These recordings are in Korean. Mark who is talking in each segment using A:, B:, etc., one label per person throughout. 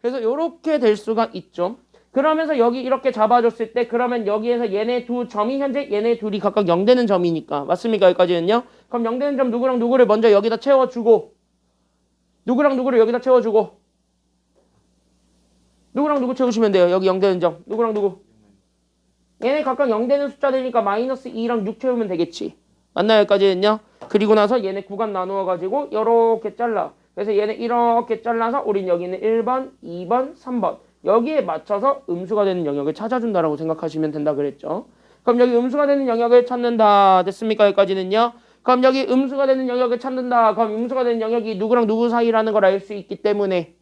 A: 그래서 이렇게 될 수가 있죠. 그러면서 여기 이렇게 잡아줬을 때 그러면 여기에서 얘네 두 점이 현재 얘네 둘이 각각 0 되는 점이니까 맞습니까? 여기까지는요. 그럼 0 되는 점 누구랑 누구를 먼저 여기다 채워주고 누구랑 누구를 여기다 채워주고 누구랑 누구 채우시면 돼요. 여기 0 되는 점 누구랑 누구 얘네 각각 0 되는 숫자들이니까 마이너스 2랑 6 채우면 되겠지. 맞나요? 여기까지는요. 그리고 나서 얘네 구간 나누어 가지고 이렇게 잘라. 그래서 얘네 이렇게 잘라서 우린 여기는 1번, 2번, 3번 여기에 맞춰서 음수가 되는 영역을 찾아준다라고 생각하시면 된다 그랬죠. 그럼 여기 음수가 되는 영역을 찾는다. 됐습니까? 여기까지는요. 그럼 여기 음수가 되는 영역을 찾는다. 그럼 음수가 되는 영역이 누구랑 누구 사이라는 걸 알 수 있기 때문에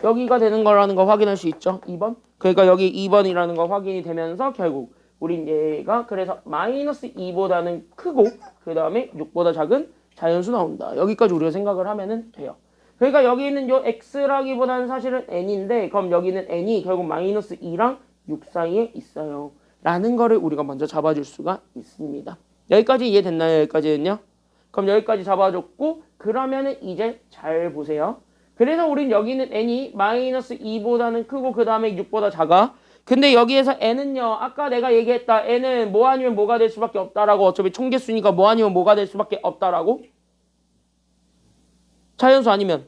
A: 여기가 되는 거라는 거 확인할 수 있죠. 2번. 그러니까 여기 2번이라는 거 확인이 되면서 결국 우린 얘가 그래서 마이너스 2보다는 크고 그 다음에 6보다 작은 자연수 나온다. 여기까지 우리가 생각을 하면은 돼요. 그러니까 여기 있는 요 x라기보다는 사실은 n인데 그럼 여기는 n이 결국 마이너스 2랑 6 사이에 있어요. 라는 거를 우리가 먼저 잡아줄 수가 있습니다. 여기까지 이해됐나요? 여기까지는요? 그럼 여기까지 잡아줬고 그러면은 이제 잘 보세요. 그래서 우린 여기는 n이 마이너스 2보다는 크고 그 다음에 6보다 작아. 근데 여기에서 n은요. 아까 내가 얘기했다. n은 뭐 아니면 뭐가 될 수밖에 없다라고. 어차피 총개수니까 뭐 아니면 뭐가 될 수밖에 없다라고. 자연수 아니면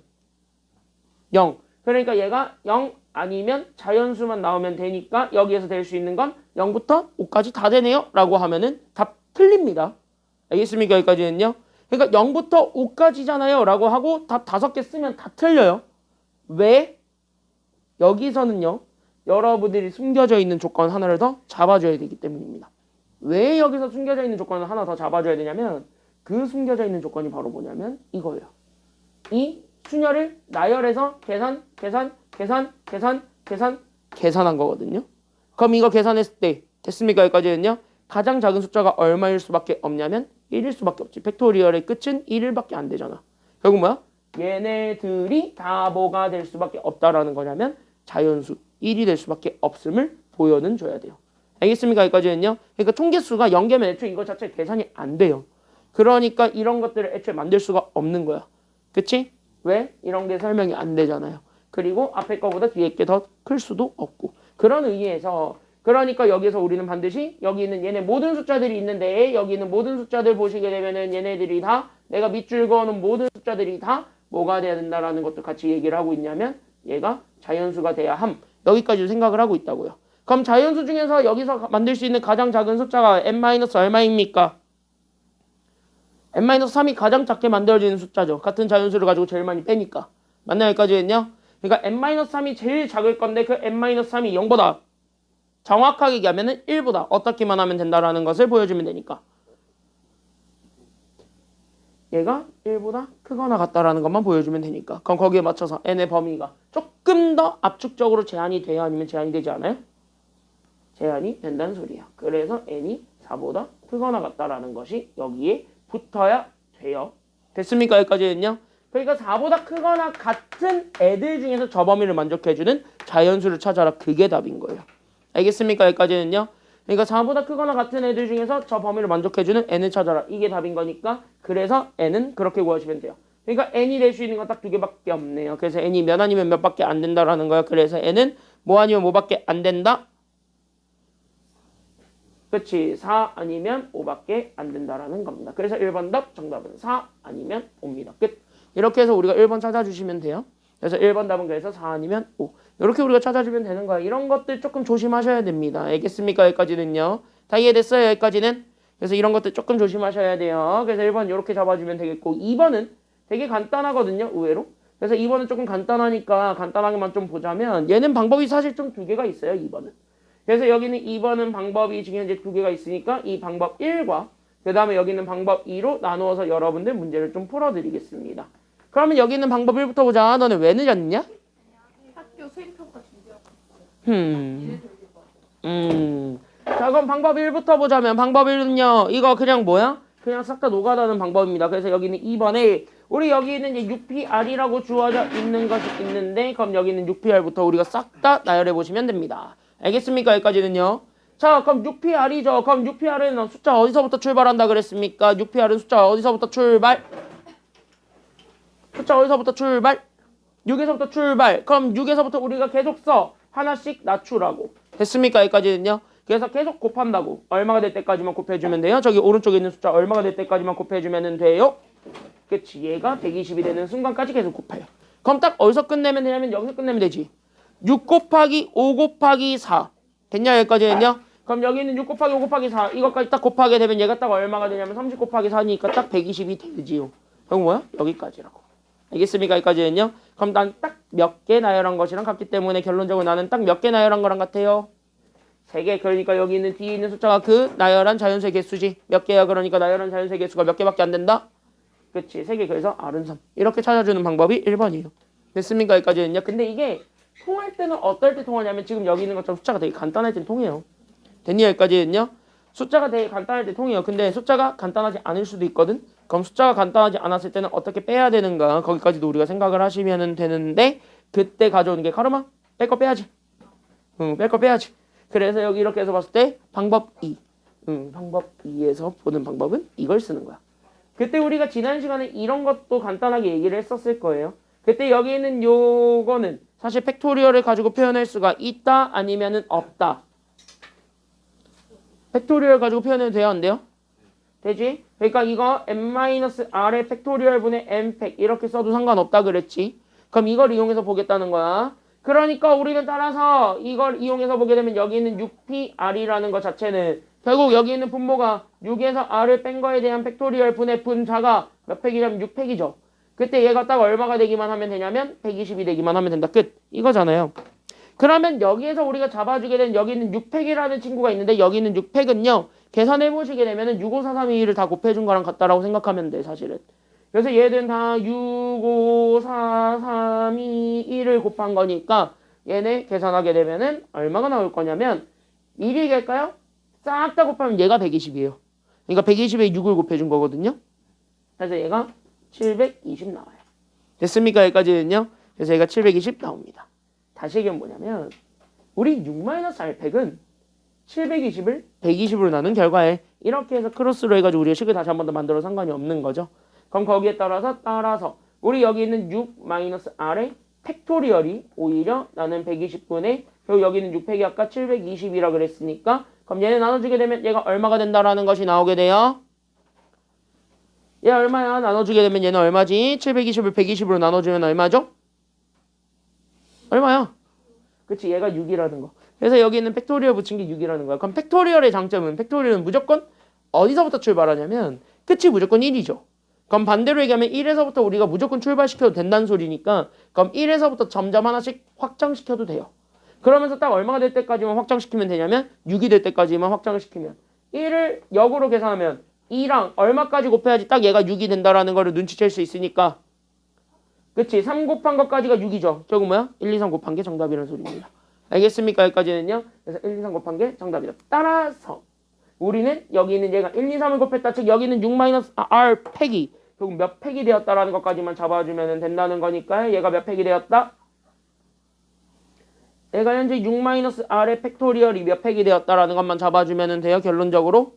A: 0. 그러니까 얘가 0 아니면 자연수만 나오면 되니까 여기에서 될 수 있는 건 0부터 5까지 다 되네요. 라고 하면은 답 틀립니다. 알겠습니까? 여기까지는요. 그러니까 0부터 5까지잖아요. 라고 하고 답 5개 쓰면 다 틀려요. 왜? 여기서는요. 여러분들이 숨겨져 있는 조건 하나를 더 잡아줘야 되기 때문입니다. 왜 여기서 숨겨져 있는 조건을 하나 더 잡아줘야 되냐면 그 숨겨져 있는 조건이 바로 뭐냐면 이거예요. 이 순열을 나열해서 계산한 거거든요. 그럼 이거 계산했을 때 됐습니까? 여기까지는요. 가장 작은 숫자가 얼마일 수밖에 없냐면 1일 수밖에 없지. 팩토리얼의 끝은 1일밖에 안 되잖아. 결국 뭐야? 얘네들이 다 뭐가 될 수밖에 없다라는 거냐면 자연수 1이 될 수밖에 없음을 보여는 줘야 돼요. 알겠습니까? 여기까지는요. 그러니까 총개수가 0개면 애초에 이거 자체 계산이 안 돼요. 그러니까 이런 것들을 애초에 만들 수가 없는 거야. 그치? 왜? 이런 게 설명이 안 되잖아요. 그리고 앞에 거보다 뒤에 게 더 클 수도 없고. 그런 의미에서 그러니까 여기서 우리는 반드시 여기 있는 얘네 모든 숫자들이 있는데 여기 있는 모든 숫자들 보시게 되면은 얘네들이 다 내가 밑줄 그어놓은 모든 숫자들이 다 뭐가 돼야 된다라는 것도 같이 얘기를 하고 있냐면 얘가 자연수가 돼야 함. 여기까지 생각을 하고 있다고요. 그럼 자연수 중에서 여기서 만들 수 있는 가장 작은 숫자가 n- 얼마입니까? n-3이 가장 작게 만들어지는 숫자죠. 같은 자연수를 가지고 제일 많이 빼니까. 맞나요? 여기까지는요? 그러니까 n-3이 제일 작을 건데 그 n-3이 0보다 정확하게 얘기하면 1보다 어떻게만 하면 된다라는 것을 보여주면 되니까. 얘가 1보다 크거나 같다라는 것만 보여주면 되니까. 그럼 거기에 맞춰서 n의 범위가 조금 더 압축적으로 제한이 돼요? 아니면 제한이 되지 않아요? 제한이 된다는 소리야. 그래서 n이 4보다 크거나 같다라는 것이 여기에 붙어야 돼요. 됐습니까? 여기까지는요. 그러니까 4보다 크거나 같은 애들 중에서 저 범위를 만족해주는 자연수를 찾아라. 그게 답인 거예요. 알겠습니까? 여기까지는요. 그러니까 4보다 크거나 같은 애들 중에서 저 범위를 만족해주는 n을 찾아라. 이게 답인 거니까 그래서 n은 그렇게 구하시면 돼요. 그러니까 n이 될 수 있는 건 딱 2개밖에 없네요. 그래서 n이 몇 아니면 몇밖에 안 된다라는 거예요. 그래서 n은 뭐 아니면 뭐밖에 안 된다. 그치. 4 아니면 5밖에 안 된다라는 겁니다. 그래서 1번 답 정답은 4 아니면 5입니다. 끝. 이렇게 해서 우리가 1번 찾아주시면 돼요. 그래서 1번 답은 그래서 4 아니면 5. 이렇게 우리가 찾아주면 되는 거야. 이런 것들 조금 조심하셔야 됩니다. 알겠습니까? 여기까지는요. 다 이해됐어요? 여기까지는? 그래서 이런 것들 조금 조심하셔야 돼요. 그래서 1번 이렇게 잡아주면 되겠고 2번은 되게 간단하거든요. 의외로. 그래서 2번은 조금 간단하니까 간단하게만 좀 보자면 얘는 방법이 사실 좀 2개가 있어요. 2번은. 그래서 여기는 2번은 방법이 지금 현재 2개가 있으니까 이 방법 1과 그 다음에 여기는 방법 2로 나누어서 여러분들 문제를 좀 풀어드리겠습니다. 그러면 여기 있는 방법 1부터 보자. 너는 왜 늦었냐?
B: 학교 수행평가 준비하고
A: 자, 그럼 방법 1부터 보자면 방법 1은요. 이거 그냥 뭐야? 그냥 싹 다 노가다는 방법입니다. 그래서 여기는 2번에 우리 여기는 이제 6PR이라고 주어져 있는 것이 있는데 그럼 여기는 6PR부터 우리가 싹 다 나열해 보시면 됩니다. 알겠습니까? 여기까지는요. 자, 그럼 6PR이죠. 그럼 6PR은 숫자 어디서부터 출발한다 그랬습니까? 6PR은 숫자 어디서부터 출발? 숫자 어디서부터 출발? 6에서부터 출발. 그럼 6에서부터 우리가 계속 써. 하나씩 낮추라고. 됐습니까? 여기까지는요. 그래서 계속 곱한다고. 얼마가 될 때까지만 곱해주면 돼요. 저기 오른쪽에 있는 숫자 얼마가 될 때까지만 곱해주면 돼요. 그치. 얘가 120이 되는 순간까지 계속 곱해요. 그럼 딱 어디서 끝내면 되냐면 여기서 끝내면 되지. 6 곱하기 5 곱하기 4. 됐냐? 여기까지는요. 그럼 여기는 6 곱하기 5 곱하기 4. 이것까지 딱 곱하게 되면 얘가 딱 얼마가 되냐면 30 곱하기 4니까 딱 120이 되지요. 그럼 뭐야? 여기까지라고. 알겠습니까? 여기까지는요. 그럼 난 딱 몇 개 나열한 것이랑 같기 때문에 결론적으로 나는 딱 몇 개 나열한 거랑 같아요. 3개. 그러니까 여기 있는 뒤에 있는 숫자가 그 나열한 자연수의 개수지. 몇 개야? 그러니까 나열한 자연수의 개수가 몇 개밖에 안 된다? 그치. 3개. 그래서 R은 3. 이렇게 찾아주는 방법이 1번이에요. 됐습니까? 여기까지는요. 근데 이게 통할 때는 어떨 때 통하냐면 지금 여기 있는 것처럼 숫자가 되게 간단할 때 통해요. 됐니? 여기까지는요. 숫자가 되게 간단할 때 통해요. 근데 숫자가 간단하지 않을 수도 있거든. 그럼 숫자가 간단하지 않았을 때는 어떻게 빼야 되는가 거기까지도 우리가 생각을 하시면 되는데 그때 가져오는 게 카르마 뺄 거 빼야지. 뺄 거 빼야지. 그래서 여기 이렇게 해서 봤을 때 방법 2. 방법 2에서 보는 방법은 이걸 쓰는 거야. 그때 우리가 지난 시간에 이런 것도 간단하게 얘기를 했었을 거예요. 그때 여기 있는 요거는 사실 팩토리얼을 가지고 표현할 수가 있다 아니면은 없다. 팩토리얼 가지고 표현해도 돼요? 안 돼요? 되지? 그러니까 이거 n-r의 팩토리얼 분의 n팩 이렇게 써도 상관없다 그랬지. 그럼 이걸 이용해서 보겠다는 거야. 그러니까 우리는 따라서 이걸 이용해서 보게 되면 여기 있는 6pr이라는 것 자체는 결국 여기 있는 분모가 6에서 r을 뺀 거에 대한 팩토리얼 분의 분자가 몇 팩이냐면 6팩이죠. 그때 얘가 딱 얼마가 되기만 하면 되냐면 120이 되기만 하면 된다. 끝. 이거잖아요. 그러면 여기에서 우리가 잡아주게 된 여기 있는 6팩이라는 친구가 있는데 여기 있는 6팩은요. 계산해 보시게 되면은 65432를 다 곱해준 거랑 같다라고 생각하면 돼 사실은. 그래서 얘들은 다 65432를 곱한 거니까 얘네 계산하게 되면은 얼마가 나올 거냐면 1이 될까요? 싹 다 곱하면 얘가 120이에요. 그러니까 120에 6을 곱해준 거거든요. 그래서 얘가 720 나와요. 됐습니까? 여기까지는요. 그래서 얘가 720 나옵니다. 다시 얘기하면 뭐냐면 우리 6-r팩은 720을 120으로 나눈 결과에 이렇게 해서 크로스로 해가지고 우리가 식을 다시 한 번 더 만들어 상관이 없는 거죠. 그럼 거기에 따라서 우리 여기 있는 6-r의 팩토리얼이 오히려 나는 120분의 그리고 여기 있는 6팩이 아까 720이라 그랬으니까 그럼 얘네 나눠주게 되면 얘가 얼마가 된다라는 것이 나오게 돼요. 얘 얼마야? 나눠주게 되면 얘는 얼마지? 720을 120으로 나눠주면 얼마죠? 얼마야? 그치 얘가 6이라는 거. 그래서 여기 있는 팩토리얼 붙인 게 6이라는 거야. 그럼 팩토리얼의 장점은 팩토리얼은 무조건 어디서부터 출발하냐면 끝이 무조건 1이죠. 그럼 반대로 얘기하면 1에서부터 우리가 무조건 출발시켜도 된다는 소리니까 그럼 1에서부터 점점 하나씩 확장시켜도 돼요. 그러면서 딱 얼마가 될 때까지만 확장시키면 되냐면 6이 될 때까지만 확장을 시키면 1을 역으로 계산하면 2랑 얼마까지 곱해야지 딱 얘가 6이 된다라는 거를 눈치챌 수 있으니까 그치 3 곱한 것까지가 6이죠. 저거 뭐야? 1, 2, 3 곱한 게 정답이라는 소리입니다. 알겠습니까? 여기까지는요. 그래서 1, 2, 3 곱한 게 정답이다. 따라서 우리는 여기 있는 얘가 1, 2, 3을 곱했다. 즉 여기 있는 6-r 팩이 결국 몇 팩이 되었다라는 것까지만 잡아주면 된다는 거니까 얘가 몇 팩이 되었다? 얘가 현재 6-r의 팩토리얼이 몇 팩이 되었다라는 것만 잡아주면 돼요. 결론적으로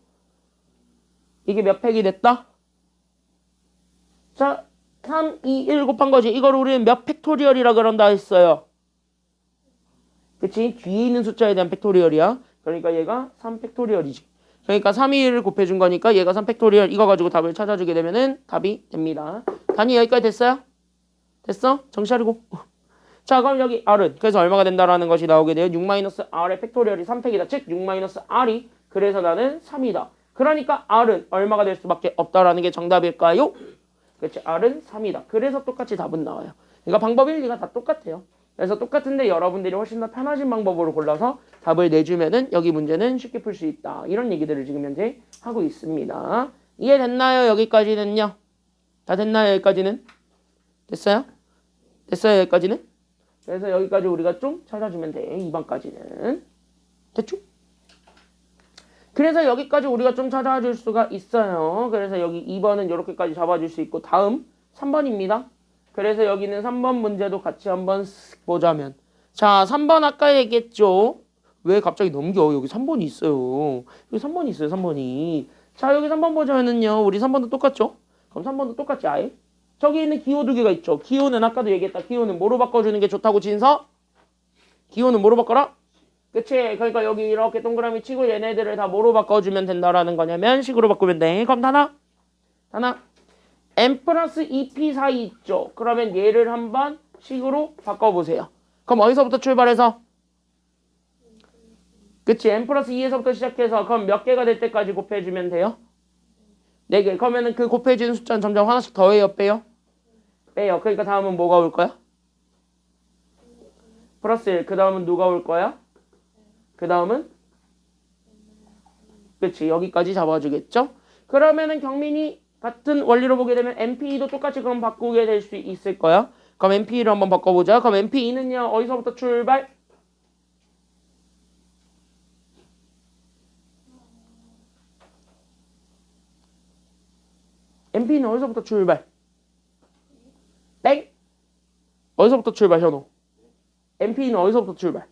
A: 이게 몇 팩이 됐다? 자 3, 2, 1 곱한 거지. 이걸 우리는 몇 팩토리얼이라 그런다 했어요. 그치? 뒤에 있는 숫자에 대한 팩토리얼이야. 그러니까 얘가 3팩토리얼이지. 그러니까 3, 2, 1을 곱해준 거니까 얘가 3팩토리얼 이거 가지고 답을 찾아주게 되면은 답이 됩니다. 단위 여기까지 됐어요? 됐어? 정신 차리고. 자 그럼 여기 R은 그래서 얼마가 된다라는 것이 나오게 돼요. 6-r의 팩토리얼이 3팩이다. 즉 6-r이 그래서 나는 3이다. 그러니까 R은 얼마가 될 수밖에 없다라는 게 정답일까요? 그렇지. R은 3이다. 그래서 똑같이 답은 나와요. 그러니까 방법 1, 2가 다 똑같아요. 그래서 똑같은데 여러분들이 훨씬 더 편하신 방법으로 골라서 답을 내주면은 여기 문제는 쉽게 풀 수 있다. 이런 얘기들을 지금 현재 하고 있습니다. 이해됐나요? 여기까지는요. 다 됐나요? 여기까지는? 됐어요? 됐어요? 여기까지는? 그래서 여기까지 우리가 좀 찾아주면 돼. 2번까지는. 됐죠? 그래서 여기까지 우리가 좀 찾아줄 수가 있어요. 그래서 여기 2번은 이렇게까지 잡아줄 수 있고 다음 3번입니다. 그래서 여기는 3번 문제도 같이 한번 보자면 자 3번 아까 얘기했죠. 왜 갑자기 넘겨? 여기 3번이 있어요. 여기 3번이 있어요. 3번이. 자 여기 3번 보자면은요. 우리 3번도 똑같죠? 그럼 3번도 똑같지 아예? 저기 있는 기호 두 개가 있죠. 기호는 아까도 얘기했다. 기호는 뭐로 바꿔주는 게 좋다고 진서? 기호는 뭐로 바꿔라? 그치? 그러니까 여기 이렇게 동그라미 치고 얘네들을 다 뭐로 바꿔주면 된다라는 거냐면 식으로 바꾸면 돼. 그럼 하나 n 플러스 2p 사이 있죠. 그러면 얘를 한번 식으로 바꿔보세요. 그럼 어디서부터 출발해서? 그치? n 플러스 2에서부터 시작해서 그럼 몇 개가 될 때까지 곱해주면 돼요? 4개. 그러면은 그 곱해지는 숫자는 점점 하나씩 더해요? 빼요? 빼요. 그러니까 다음은 뭐가 올 거야? 플러스 1. 그 다음은 누가 올 거야? 그 다음은? 그치. 여기까지 잡아주겠죠? 그러면은 경민이 같은 원리로 보게 되면 MPE도 똑같이 그럼 바꾸게 될 수 있을 거야. 그럼 MPE를 한번 바꿔보자. 그럼 MPE는요. 어디서부터 출발? MPE는 어디서부터 출발? 땡? 어디서부터 출발, 현호? MPE는 어디서부터 출발?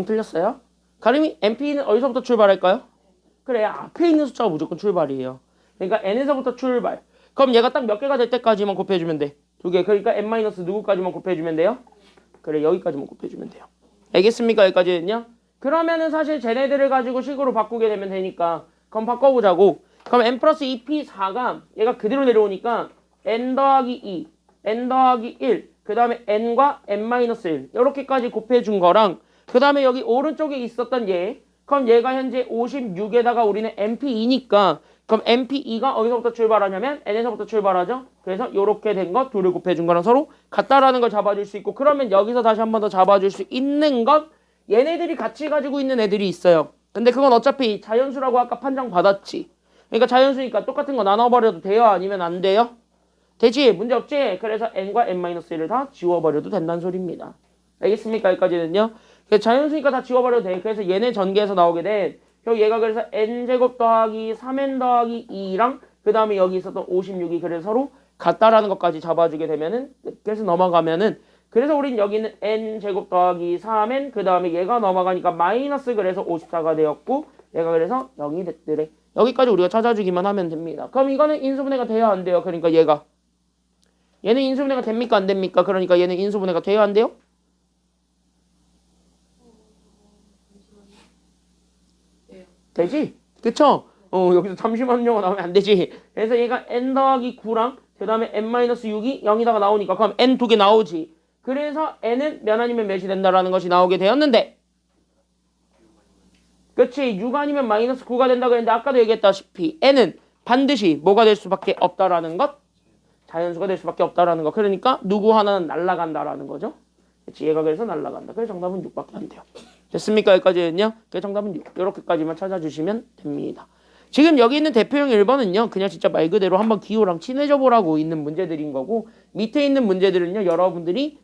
A: 틀렸어요. 가림이 MP는 어디서부터 출발할까요? 그래, 앞에 있는 숫자가 무조건 출발이에요. 그러니까 n에서부터 출발. 그럼 얘가 딱 몇 개가 될 때까지만 곱해주면 돼. 2개. 그러니까 n 마이너스 누구까지만 곱해주면 돼요? 그래, 여기까지만 곱해주면 돼요. 알겠습니까? 여기까지는요? 그러면은 사실 쟤네들을 가지고 식으로 바꾸게 되면 되니까 그럼 바꿔보자고. 그럼 n 플러스 2p4가 얘가 그대로 내려오니까 n 더하기 2, n 더하기 1, 그 다음에 n과 n 마이너스 1 이렇게까지 곱해준 거랑 그 다음에 여기 오른쪽에 있었던 얘 그럼 얘가 현재 56에다가 우리는 MP2니까 그럼 MP2가 어디서부터 출발하냐면 n에서부터 출발하죠. 그래서 이렇게 된 거 둘을 곱해준 거랑 서로 같다라는 걸 잡아줄 수 있고 그러면 여기서 다시 한 번 더 잡아줄 수 있는 건 얘네들이 같이 가지고 있는 애들이 있어요. 근데 그건 어차피 자연수라고 아까 판정 받았지. 그러니까 자연수니까 똑같은 거 나눠버려도 돼요? 아니면 안 돼요? 되지? 문제 없지? 그래서 n과 n-1을 다 지워버려도 된다는 소리입니다. 알겠습니까? 여기까지는요. 자연수니까 다 지워버려도 돼. 그래서 얘네 전개에서 나오게 된 얘가 그래서 n제곱 더하기 3n 더하기 2랑 그 다음에 여기 있었던 56이 그래서 서로 같다라는 것까지 잡아주게 되면은 그래서 넘어가면은 그래서 우린 여기는 n제곱 더하기 3n 그 다음에 얘가 넘어가니까 마이너스 그래서 54가 되었고 얘가 그래서 0이 됐더래. 여기까지 우리가 찾아주기만 하면 됩니다. 그럼 이거는 인수분해가 돼야 안 돼요? 그러니까 얘는 인수분해가 됩니까? 안 됩니까? 그러니까 얘는 인수분해가 돼야 안 돼요? 되지? 그쵸? 여기서 잠시만요 나오면 안 되지. 그래서 얘가 n 더하기 9랑 그 다음에 n-6이 0이다가 나오니까 그럼 n 2개 나오지. 그래서 n은 몇 아니면 몇이 된다라는 것이 나오게 되었는데 그치? 6 아니면 마이너스 9가 된다고 했는데 아까도 얘기했다시피 n은 반드시 뭐가 될 수밖에 없다라는 것? 자연수가 될 수밖에 없다라는 거. 그러니까 누구 하나는 날아간다라는 거죠. 그치? 얘가 그래서 날아간다. 그래서 정답은 6밖에 안 돼요. 됐습니까? 여기까지는요. 그래서 정답은 6. 이렇게까지만 찾아주시면 됩니다. 지금 여기 있는 대표형 1번은요. 그냥 진짜 말 그대로 한번 기호랑 친해져 보라고 있는 문제들인 거고 밑에 있는 문제들은요. 여러분들이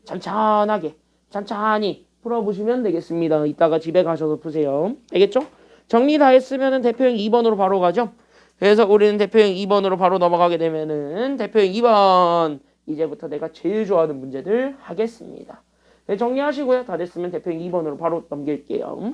A: 찬찬히 풀어보시면 되겠습니다. 이따가 집에 가셔서 푸세요. 알겠죠? 정리 다 했으면 대표형 2번으로 바로 가죠. 그래서 우리는 대표형 2번으로 바로 넘어가게 되면은 대표형 2번 이제부터 내가 제일 좋아하는 문제들 하겠습니다. 네, 정리하시고요. 다 됐으면 대표형 2번으로 바로 넘길게요.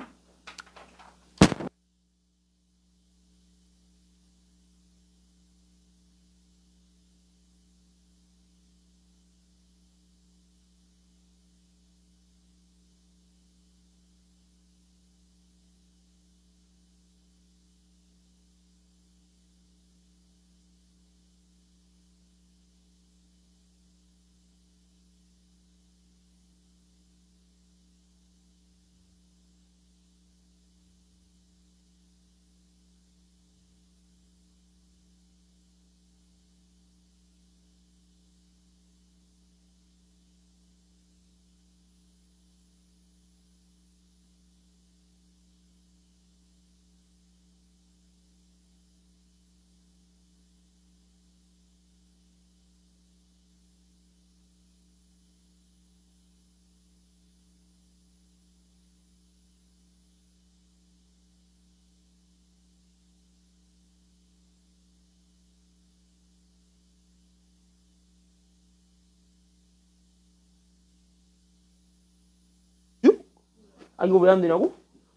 A: 이거 왜 안 되냐고?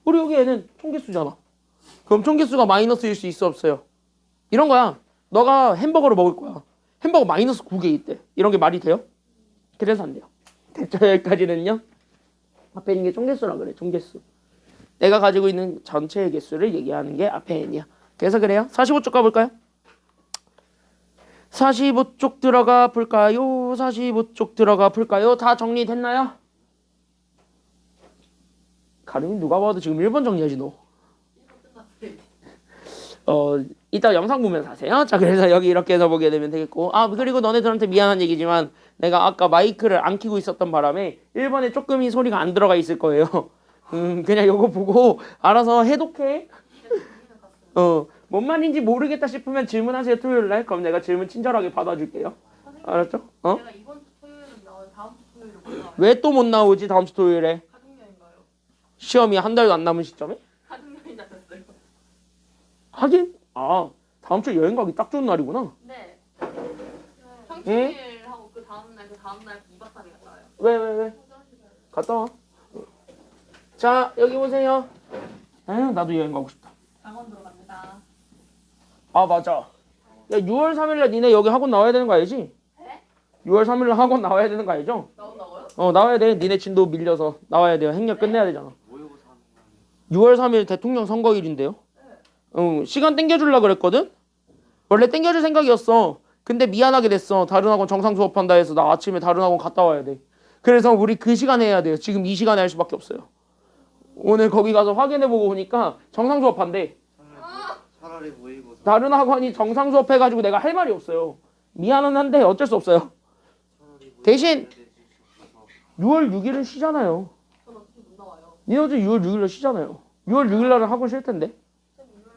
A: 우리 여기 애는 통계수잖아. 그럼 총개수가 마이너스일 수 있어 없어요? 이런 거야. 너가 햄버거를 먹을 거야. 햄버거 마이너스 9개 있대. 이런 게 말이 돼요? 그래서 안 돼요. 됐죠? 여기까지는요. 앞에 있는 게 총개수라 그래. 총개수. 내가 가지고 있는 전체의 개수를 얘기하는 게 앞에 n이야. 그래서 그래요. 45쪽 가볼까요? 45쪽 들어가 볼까요? 45쪽 들어가 볼까요? 다 정리됐나요? 가름이 누가 봐도 지금 1번 정리하지 너. 이따 영상 보면서 하세요. 자, 그래서 여기 이렇게 해서 보게 되면 되겠고. 아, 그리고 너네들한테 미안한 얘기지만 내가 아까 마이크를 안 켜고 있었던 바람에 1번에 조금이 소리가 안 들어가 있을 거예요. 그냥 이거 보고 알아서 해독해. 뭔 말인지 모르겠다 싶으면 질문하세요. 토요일 날. 그럼 내가 질문 친절하게 받아줄게요. 알았죠?
B: 내가 이번 주 토요일은 나와 다음 주 토요일은 못 나와요.
A: 왜 또 못 나오지? 다음 주 토요일에.
B: 가족여행가요?
A: 시험이 한 달도 안 남은 시점에?
B: 가족여행 잡혔어요.
A: 하긴? 다음 주 여행 가기 딱 좋은 날이구나.
B: 네. 평일하고 그 다음날 2박 3일 갔다 와요.
A: 왜? 갔다 와. 자, 여기 보세요. 나도 여행 가고 싶다.
B: 강원도로 갑니다.
A: 아, 맞아. 야, 6월 3일날 니네 여기 학원 나와야 되는 거 알지?
B: 네?
A: 6월 3일날 학원 나와야 되는 거 알죠?
B: 나온다고요?
A: 나와야 돼. 니네 진도 밀려서 나와야 돼요. 행렬 끝내야 되잖아. 6월 3일 대통령 선거일인데요. 시간 땡겨주려고 그랬거든? 원래 땡겨줄 생각이었어. 근데 미안하게 됐어. 다른 학원 정상 수업한다 해서 나 아침에 다른 학원 갔다 와야 돼. 그래서 우리 그 시간에 해야 돼요. 지금 이 시간에 할 수밖에 없어요. 오늘 거기 가서 확인해보고 오니까 정상 수업한대.
C: 차라리 모의고사.
A: 다른 학원이 정상 수업해가지고 내가 할 말이 없어요. 미안은 한데 어쩔 수 없어요. 대신 6월 6일은 쉬잖아요.
B: 전 어차피 못 나와요.
A: 니네 어제 6월 6일날 쉬잖아요. 6월 6일날은 학원 쉴 텐데.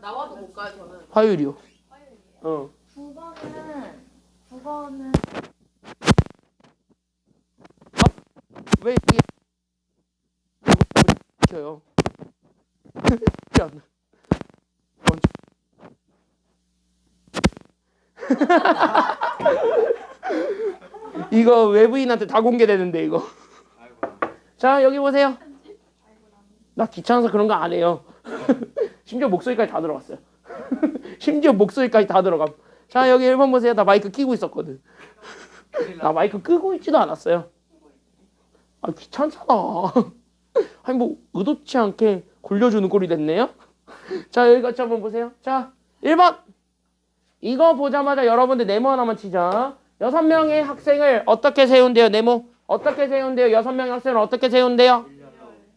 B: 나와도 못 가요 저는.
A: 화요일이요.
B: 화요일이에요. 9번은
A: 왜 이게 시켜요? 이거 외부인한테 다 공개되는데 이거. 자, 여기 보세요. 나 귀찮아서 그런 거 안 해요. 심지어 목소리까지 다 들어갔어요. 심지어 목소리까지 다 들어감. 자, 여기 1번 보세요. 나 마이크 끼고 있었거든. 나 마이크 끄고 있지도 않았어요. 귀찮잖아. 아니 뭐 의도치 않게 굴려주는 꼴이 됐네요. 자, 여기 같이 한번 보세요. 자, 1번. 이거 보자마자 여러분들 네모 하나만 치자. 6명의 학생을 어떻게 세운대요? 네모. 어떻게 세운대요? 6명의 학생을 어떻게 세운대요?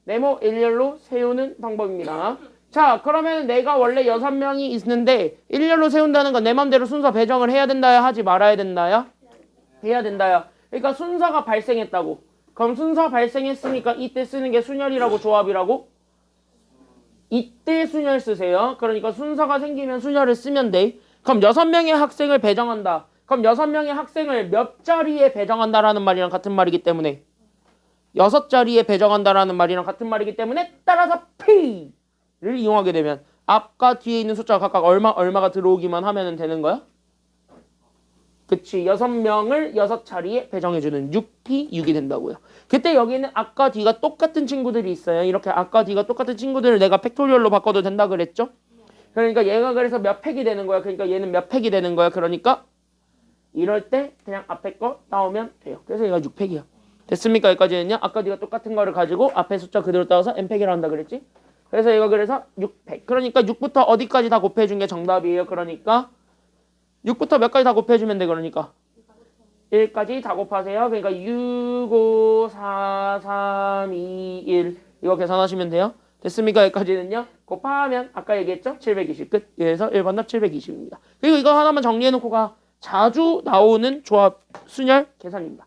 A: 네모 일렬로 세우는 방법입니다. 자, 그러면 내가 원래 6명이 있는데 일렬로 세운다는 건 내 맘대로 순서 배정을 해야 된다요? 하지 말아야 된다요? 해야 된다요. 그러니까 순서가 발생했다고. 그럼 순서 발생했으니까 이때 쓰는 게 순열이라고 조합이라고? 이때 순열 쓰세요. 그러니까 순서가 생기면 순열을 쓰면 돼. 그럼 6명의 학생을 배정한다. 그럼 6명의 학생을 몇 자리에 배정한다라는 말이랑 같은 말이기 때문에 6자리에 배정한다라는 말이랑 같은 말이기 때문에 따라서 P를 이용하게 되면 앞과 뒤에 있는 숫자가 각각 얼마가 들어오기만 하면 되는 거야? 그치. 6명을 6자리에 배정해주는 6P 6이 된다고요. 그때 여기는 앞과 뒤가 똑같은 친구들이 있어요. 이렇게 앞과 뒤가 똑같은 친구들을 내가 팩토리얼로 바꿔도 된다 그랬죠? 그러니까 얘가 그래서 몇 팩이 되는 거야. 그러니까 얘는 몇 팩이 되는 거야. 그러니까 이럴 때 그냥 앞에 거 따오면 돼요. 그래서 얘가 6팩이야. 됐습니까? 여기까지는요. 아까 네가 똑같은 거를 가지고 앞에 숫자 그대로 따와서 n팩이라 한다 그랬지? 그래서 얘가 그래서 6팩. 그러니까 6부터 어디까지 다 곱해준 게 정답이에요. 그러니까 6부터 몇 가지 다 곱해주면 돼. 그러니까 1까지 다 곱하세요. 그러니까 6, 5, 4, 3, 2, 1 이거 계산하시면 돼요. 됐습니까? 여기까지는요. 곱하면 아까 얘기했죠? 720 끝. 그래서 1번 답 720입니다. 그리고 이거 하나만 정리해놓고 가. 자주 나오는 조합 순열 계산입니다.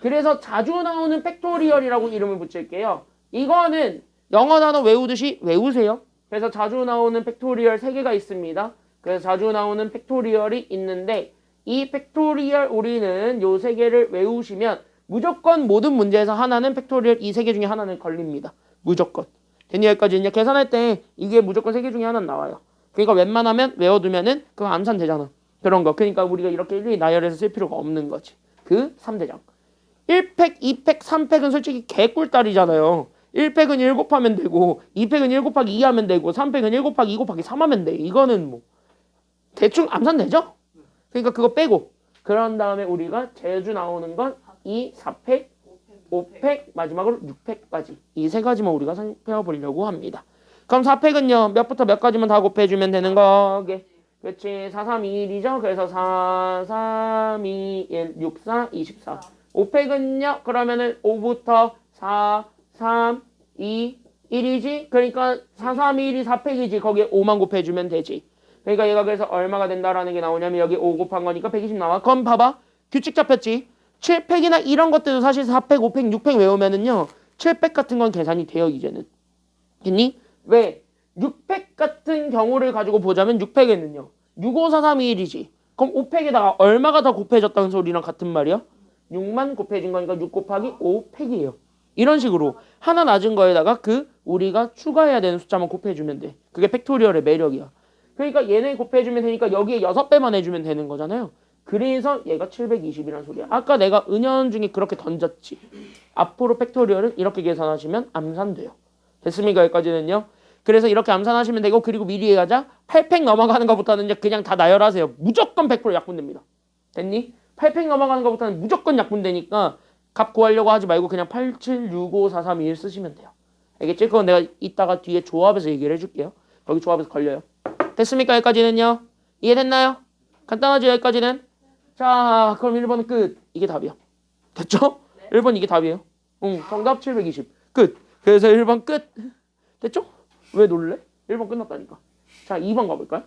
A: 그래서 자주 나오는 팩토리얼이라고 이름을 붙일게요. 이거는 영어 단어 외우듯이 외우세요. 그래서 자주 나오는 팩토리얼 3개가 있습니다. 그래서 자주 나오는 팩토리얼이 있는데 이 팩토리얼 우리는 요 3개를 외우시면 무조건 모든 문제에서 하나는 팩토리얼 이 3개 중에 하나는 걸립니다. 무조건. 됐니? 여기까지 이제 계산할 때 이게 무조건 3개 중에 하나는 나와요. 그러니까 웬만하면 외워두면은 그거 암산 되잖아. 그런 거. 그러니까 우리가 이렇게 일일이 나열해서 쓸 필요가 없는 거지. 그 3대장. 1팩, 2팩, 3팩은 솔직히 개꿀딸이잖아요. 1팩은 1 곱하면 되고 2팩은 1 곱하기 2 하면 되고 3팩은 1 곱하기 2 곱하기 3 하면 돼. 이거는 뭐 대충 암산되죠? 그러니까 그거 빼고 그런 다음에 우리가 제주 나오는 건 2, 4팩, 5팩, 마지막으로 6팩까지 이 세 가지만 우리가 살펴보려고 합니다. 그럼 4팩은요 몇부터 몇 가지만 다 곱해주면 되는 거게. 그렇지. 4, 3, 2, 1이죠. 그래서 4, 3, 2, 1, 6, 4, 24. 5팩은요 그러면은 5부터 4, 3, 2, 1이지. 그러니까 4, 3, 2, 1이 4팩이지. 거기에 5만 곱해주면 되지. 그러니까 얘가 그래서 얼마가 된다라는 게 나오냐면 여기 5 곱한 거니까 120 나와. 그럼 봐봐. 규칙 잡혔지. 7팩이나 이런 것들도 사실 4팩, 5팩, 6팩 외우면은요 7팩 같은 건 계산이 돼요 이제는. 됐니? 왜? 6팩 같은 경우를 가지고 보자면 6팩에는요 6, 5, 4, 3, 2, 1이지. 그럼 5팩에다가 얼마가 더 곱해졌다는 소리랑 같은 말이야? 6만 곱해진 거니까 6 곱하기 5팩이에요. 이런 식으로 하나 낮은 거에다가 그 우리가 추가해야 되는 숫자만 곱해주면 돼. 그게 팩토리얼의 매력이야. 그러니까 얘네 곱해주면 되니까 여기에 6배만 해주면 되는 거잖아요. 그래서 얘가 720이라는 소리야. 아까 내가 은연중에 그렇게 던졌지. 앞으로 팩토리얼은 이렇게 계산하시면 암산돼요. 됐습니까? 여기까지는요. 그래서 이렇게 암산하시면 되고 그리고 미리 얘기하자. 8팩 넘어가는 것부터는 이제 그냥 다 나열하세요. 무조건 100% 약분됩니다. 됐니? 8팩 넘어가는 것부터는 무조건 약분되니까 값 구하려고 하지 말고 그냥 8, 7, 6, 5, 4, 3, 2, 1 쓰시면 돼요. 알겠지? 그건 내가 이따가 뒤에 조합에서 얘기를 해줄게요. 거기 조합에서 걸려요. 됐습니까? 여기까지는요. 이해됐나요? 간단하죠? 여기까지는. 자 그럼 1번은 끝. 이게 답이야. 됐죠? 1번 이게 답이에요. 응, 정답 720 끝. 그래서 1번 끝. 됐죠? 왜 놀래? 1번 끝났다니까. 자 2번 가볼까요?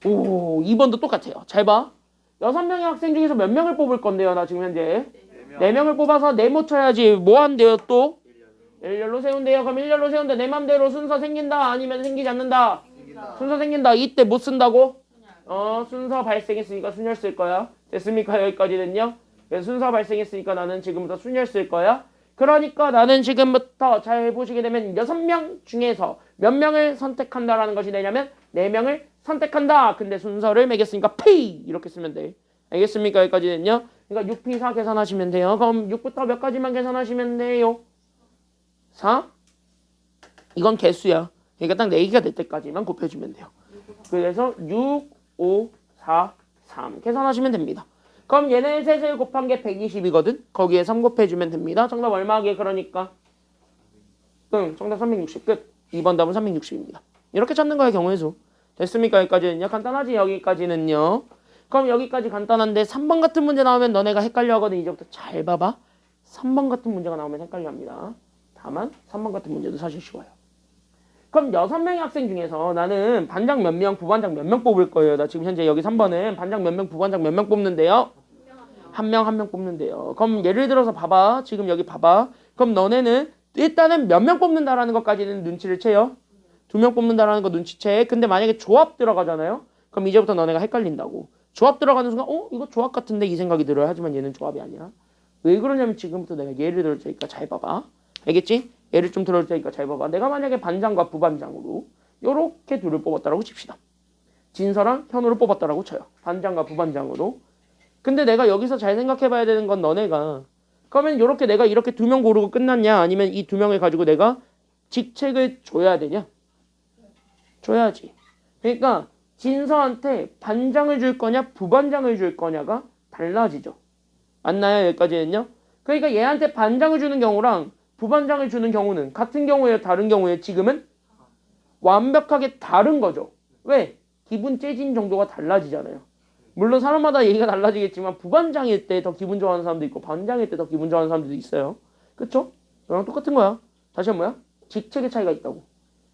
A: 오 2번도 똑같아요. 잘 봐. 6명의 학생 중에서 몇 명을 뽑을 건데요 나 지금 현재 4명을 뽑아서 네모 쳐야지. 뭐 한대요 또? 일렬로 세운대요. 그럼 일렬로 세운데 내 맘대로 순서 생긴다 아니면 생기지 않는다? 순서 생긴다. 이때 못 쓴다고? 순서 발생했으니까 순열 쓸 거야. 됐습니까? 여기까지는요. 그래서 순서 발생했으니까 나는 지금부터 순열 쓸 거야. 그러니까 나는 지금부터 잘 보시게 되면 6명 중에서 몇 명을 선택한다라는 것이 되냐면 4명을 선택한다. 근데 순서를 매겼으니까 P 이렇게 쓰면 돼. 알겠습니까? 여기까지는요. 그러니까 6P4 계산하시면 돼요. 그럼 6부터 몇 가지만 계산하시면 돼요? 4? 이건 개수야. 그러니까 딱 4개가 될 때까지만 곱해주면 돼요. 그래서 6, 5, 4, 3 계산하시면 됩니다. 그럼 얘네 셋을 곱한 게 120이거든. 거기에 3 곱해주면 됩니다. 정답 얼마게 그러니까? 정답 360 끝. 2번 답은 360입니다. 이렇게 찾는 거야 경우의 수. 됐습니까? 여기까지는요. 간단하지 여기까지는요. 그럼 여기까지 간단한데 3번 같은 문제 나오면 너네가 헷갈려 하거든. 이제부터 잘 봐봐. 3번 같은 문제가 나오면 헷갈려 합니다. 다만 3번 같은 문제도 사실 쉬워요. 그럼 6명의 학생 중에서 나는 반장 몇 명, 부반장 몇 명 뽑을 거예요. 나 지금 현재 여기 3번은 반장 몇 명, 부반장 몇 명 뽑는데요? 한 명 뽑는데요. 그럼 예를 들어서 봐봐. 지금 여기 봐봐. 그럼 너네는 일단은 몇 명 뽑는다라는 것까지는 눈치를 채요. 2명 뽑는다라는 거 눈치채. 근데 만약에 조합 들어가잖아요. 그럼 이제부터 너네가 헷갈린다고. 조합 들어가는 순간 이거 조합 같은데 이 생각이 들어요. 하지만 얘는 조합이 아니야. 왜 그러냐면 지금부터 내가 예를 들을 테니까 잘 봐봐. 알겠지? 예를 좀 들을 테니까 잘 봐봐. 내가 만약에 반장과 부반장으로 요렇게 둘을 뽑았다라고 칩시다. 진서랑 현우를 뽑았다라고 쳐요. 반장과 부반장으로. 근데 내가 여기서 잘 생각해봐야 되는 건 너네가 그러면 요렇게 내가 이렇게 2명 고르고 끝났냐 아니면 이 2명을 가지고 내가 직책을 줘야 되냐? 줘야지. 그러니까 진서한테 반장을 줄 거냐 부반장을 줄 거냐가 달라지죠. 맞나요? 여기까지는요. 그러니까 얘한테 반장을 주는 경우랑 부반장을 주는 경우는 같은 경우에 다른 경우에 지금은 완벽하게 다른 거죠. 왜? 기분 째진 정도가 달라지잖아요. 물론 사람마다 얘기가 달라지겠지만 부반장일 때 더 기분 좋아하는 사람도 있고 반장일 때 더 기분 좋아하는 사람들도 있어요. 그쵸? 너랑 똑같은 거야. 다시 한 뭐야? 직책의 차이가 있다고.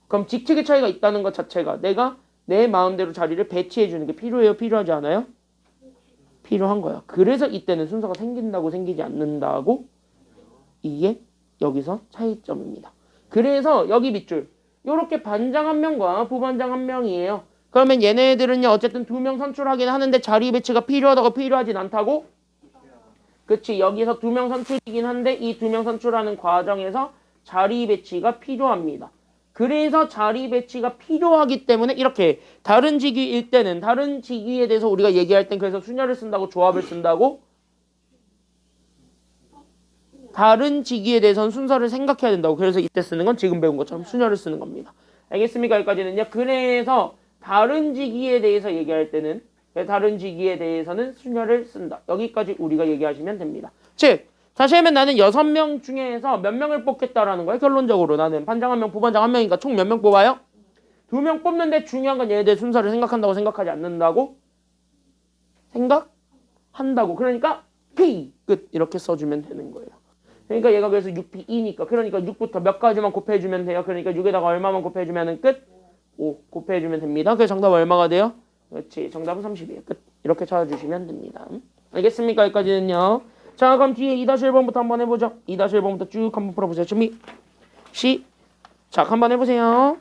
A: 그럼 직책의 차이가 있다는 것 자체가 내가 내 마음대로 자리를 배치해 주는 게 필요해요? 필요하지 않아요? 필요한 거야. 그래서 이때는 순서가 생긴다고 생기지 않는다고 이게 여기서 차이점입니다. 그래서 여기 밑줄 요렇게 반장 한 명과 부반장 한 명이에요. 그러면 얘네들은요 어쨌든 2명 선출하긴 하는데 자리 배치가 필요하다고 필요하진 않다고? 그치. 여기서 2명 선출이긴 한데 이 2명 선출하는 과정에서 자리 배치가 필요합니다. 그래서 자리 배치가 필요하기 때문에 이렇게 다른 직위일 때는 다른 직위에 대해서 우리가 얘기할 땐 그래서 순열을 쓴다고 조합을 쓴다고? 다른 직위에 대해서는 순서를 생각해야 된다고. 그래서 이때 쓰는 건 지금 배운 것처럼 순열을 쓰는 겁니다. 알겠습니까? 여기까지는요. 그래서 다른 직위에 대해서 얘기할 때는 다른 직위에 대해서는 순열을 쓴다. 여기까지 우리가 얘기하시면 됩니다. 즉 다시 하면 나는 6명 중에서 몇 명을 뽑겠다라는 거예요. 결론적으로 나는 반장 1명, 부반장 1명이니까 총 몇 명 뽑아요? 2명 뽑는데 중요한 건 얘네들 순서를 생각한다고 생각하지 않는다고? 생각한다고. 그러니까 P 끝 이렇게 써주면 되는 거예요. 그러니까 얘가 그래서 6P2니까 그러니까 6부터 몇 가지만 곱해주면 돼요. 그러니까 6에다가 얼마만 곱해주면 끝? 5 곱해주면 됩니다. 그래서 정답 얼마가 돼요? 그렇지. 정답은 30이에요. 끝. 이렇게 찾아주시면 됩니다. 알겠습니까? 여기까지는요. 자 그럼 뒤에 2-1번부터 한번 해보죠. 2-1번부터 쭉 한번 풀어보세요. 준비 시작 한번 해보세요.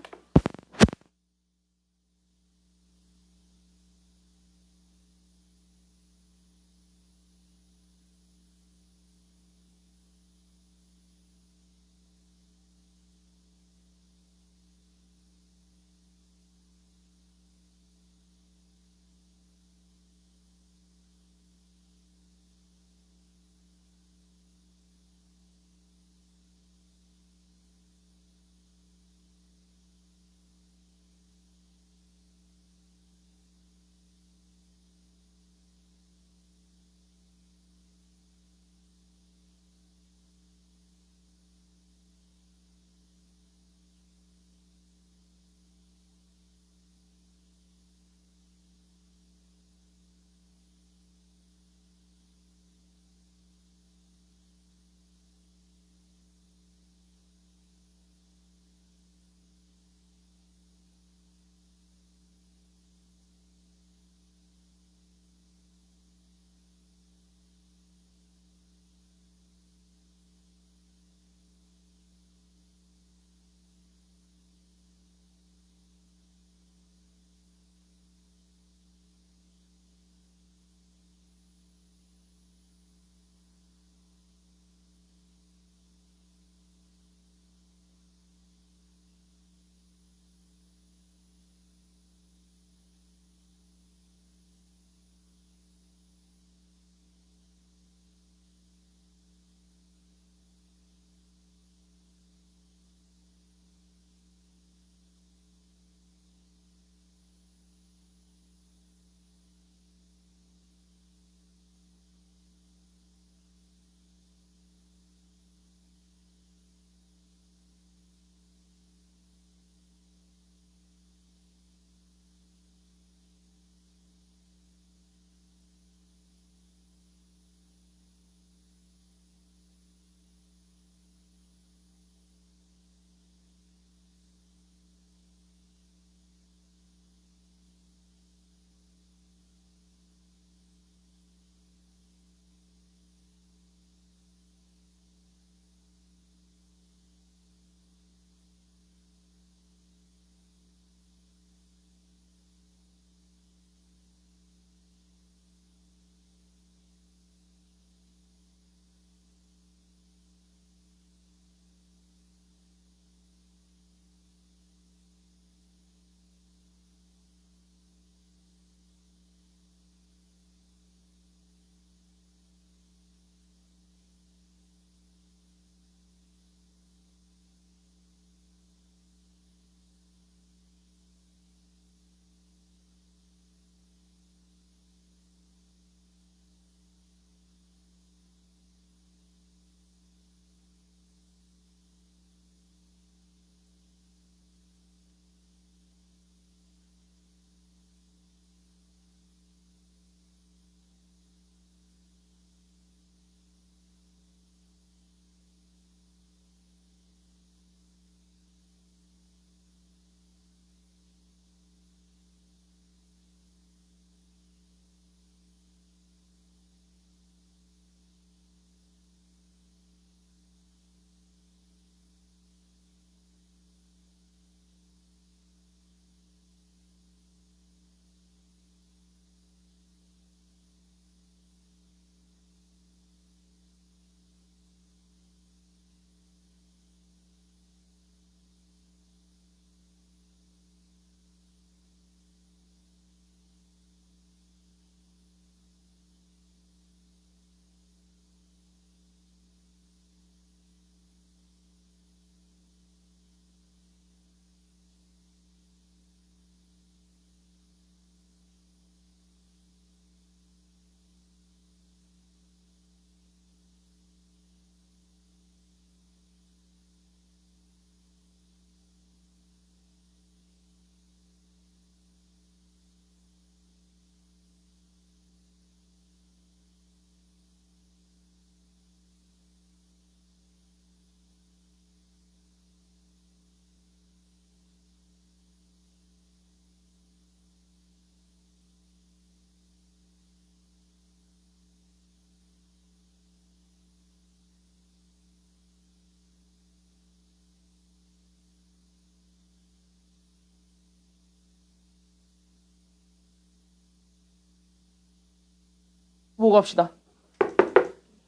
A: 보고 갑시다.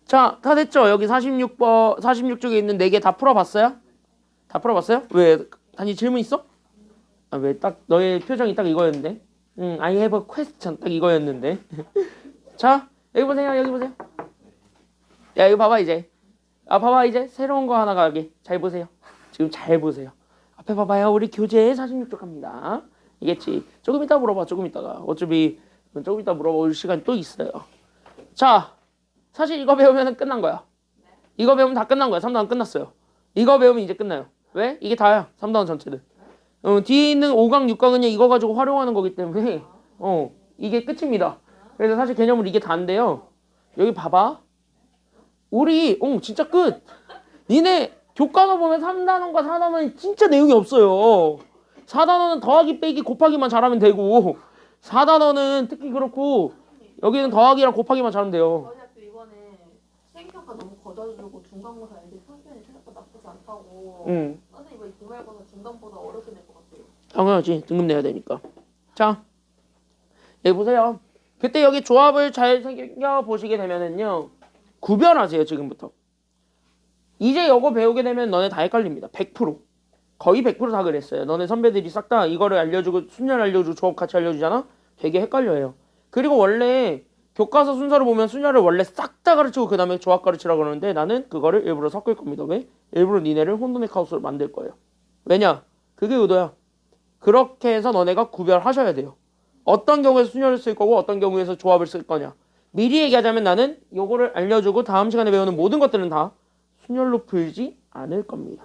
A: 자, 다 됐죠? 여기 46쪽에 있는 4개 다 풀어봤어요? 다 풀어봤어요? 왜? 단위 질문 있어? 아, 왜 딱 너의 표정이 딱 이거였는데? I have a question 딱 이거였는데. 자, 여기 보세요. 여기 보세요. 야, 이거 봐봐 이제. 봐봐 이제 새로운 거 하나 가게. 잘 보세요. 지금 잘 보세요. 앞에 봐봐요. 우리 교재 46쪽 갑니다. 이겠지? 조금 이따 물어봐. 조금 이따가. 어차피 조금 이따 물어볼 시간이 또 있어요. 자, 사실 이거 배우면 끝난 거야. 이거 배우면 다 끝난 거야. 3단원 끝났어요. 이거 배우면 이제 끝나요. 왜? 이게 다야. 3단원 전체는. 뒤에 있는 5강, 6강은 이거 가지고 활용하는 거기 때문에 이게 끝입니다. 그래서 사실 개념은 이게 다인데요. 여기 봐봐. 우리 진짜 끝. 니네 교과서 보면 3단원과 4단원이 진짜 내용이 없어요. 4단원은 더하기 빼기 곱하기만 잘하면 되고 4단원은 특히 그렇고 여기는 더하기랑 곱하기만 잘하면 돼요.
B: 저희 학교 이번에 수행평가 너무 거둬주고 중간고사 애들 평균이 생각보다 나쁘지 않다고. 선생님 이번에 기말고사 중간보다 어렵게 낼 것 같아요.
A: 당연하지. 등급 내야 되니까. 자, 여기 보세요. 그때 여기 조합을 잘 생겨보시게 되면은요. 구별하세요. 지금부터. 이제 이거 배우게 되면 너네 다 헷갈립니다. 100%. 거의 100%다 그랬어요. 너네 선배들이 싹 다 이거를 알려주고 순열 알려주고 조합 같이 알려주잖아. 되게 헷갈려요. 그리고 원래 교과서 순서를 보면 순열을 원래 싹 다 가르치고 그 다음에 조합 가르치라고 그러는데 나는 그거를 일부러 섞을 겁니다. 왜? 일부러 니네를 혼돈의 카오스로 만들 거예요. 왜냐? 그게 의도야. 그렇게 해서 너네가 구별하셔야 돼요. 어떤 경우에서 순열을 쓸 거고 어떤 경우에서 조합을 쓸 거냐. 미리 얘기하자면 나는 요거를 알려주고 다음 시간에 배우는 모든 것들은 다 순열로 풀지 않을 겁니다.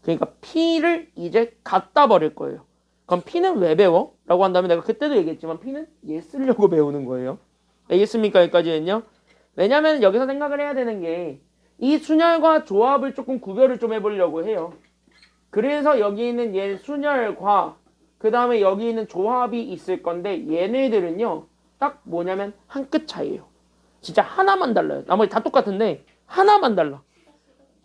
A: 그러니까 P를 이제 갖다 버릴 거예요. 그럼 P는 왜 배워? 라고 한다면 내가 그때도 얘기했지만 P는 얘 쓰려고 배우는 거예요. 알겠습니까? 여기까지는요. 왜냐면 여기서 생각을 해야 되는 게 이 순열과 조합을 조금 구별을 좀 해보려고 해요. 그래서 여기 있는 얘 순열과 그 다음에 여기 있는 조합이 있을 건데 얘네들은요. 딱 뭐냐면 한 끗 차이예요. 진짜 하나만 달라요. 나머지 다 똑같은데 하나만 달라.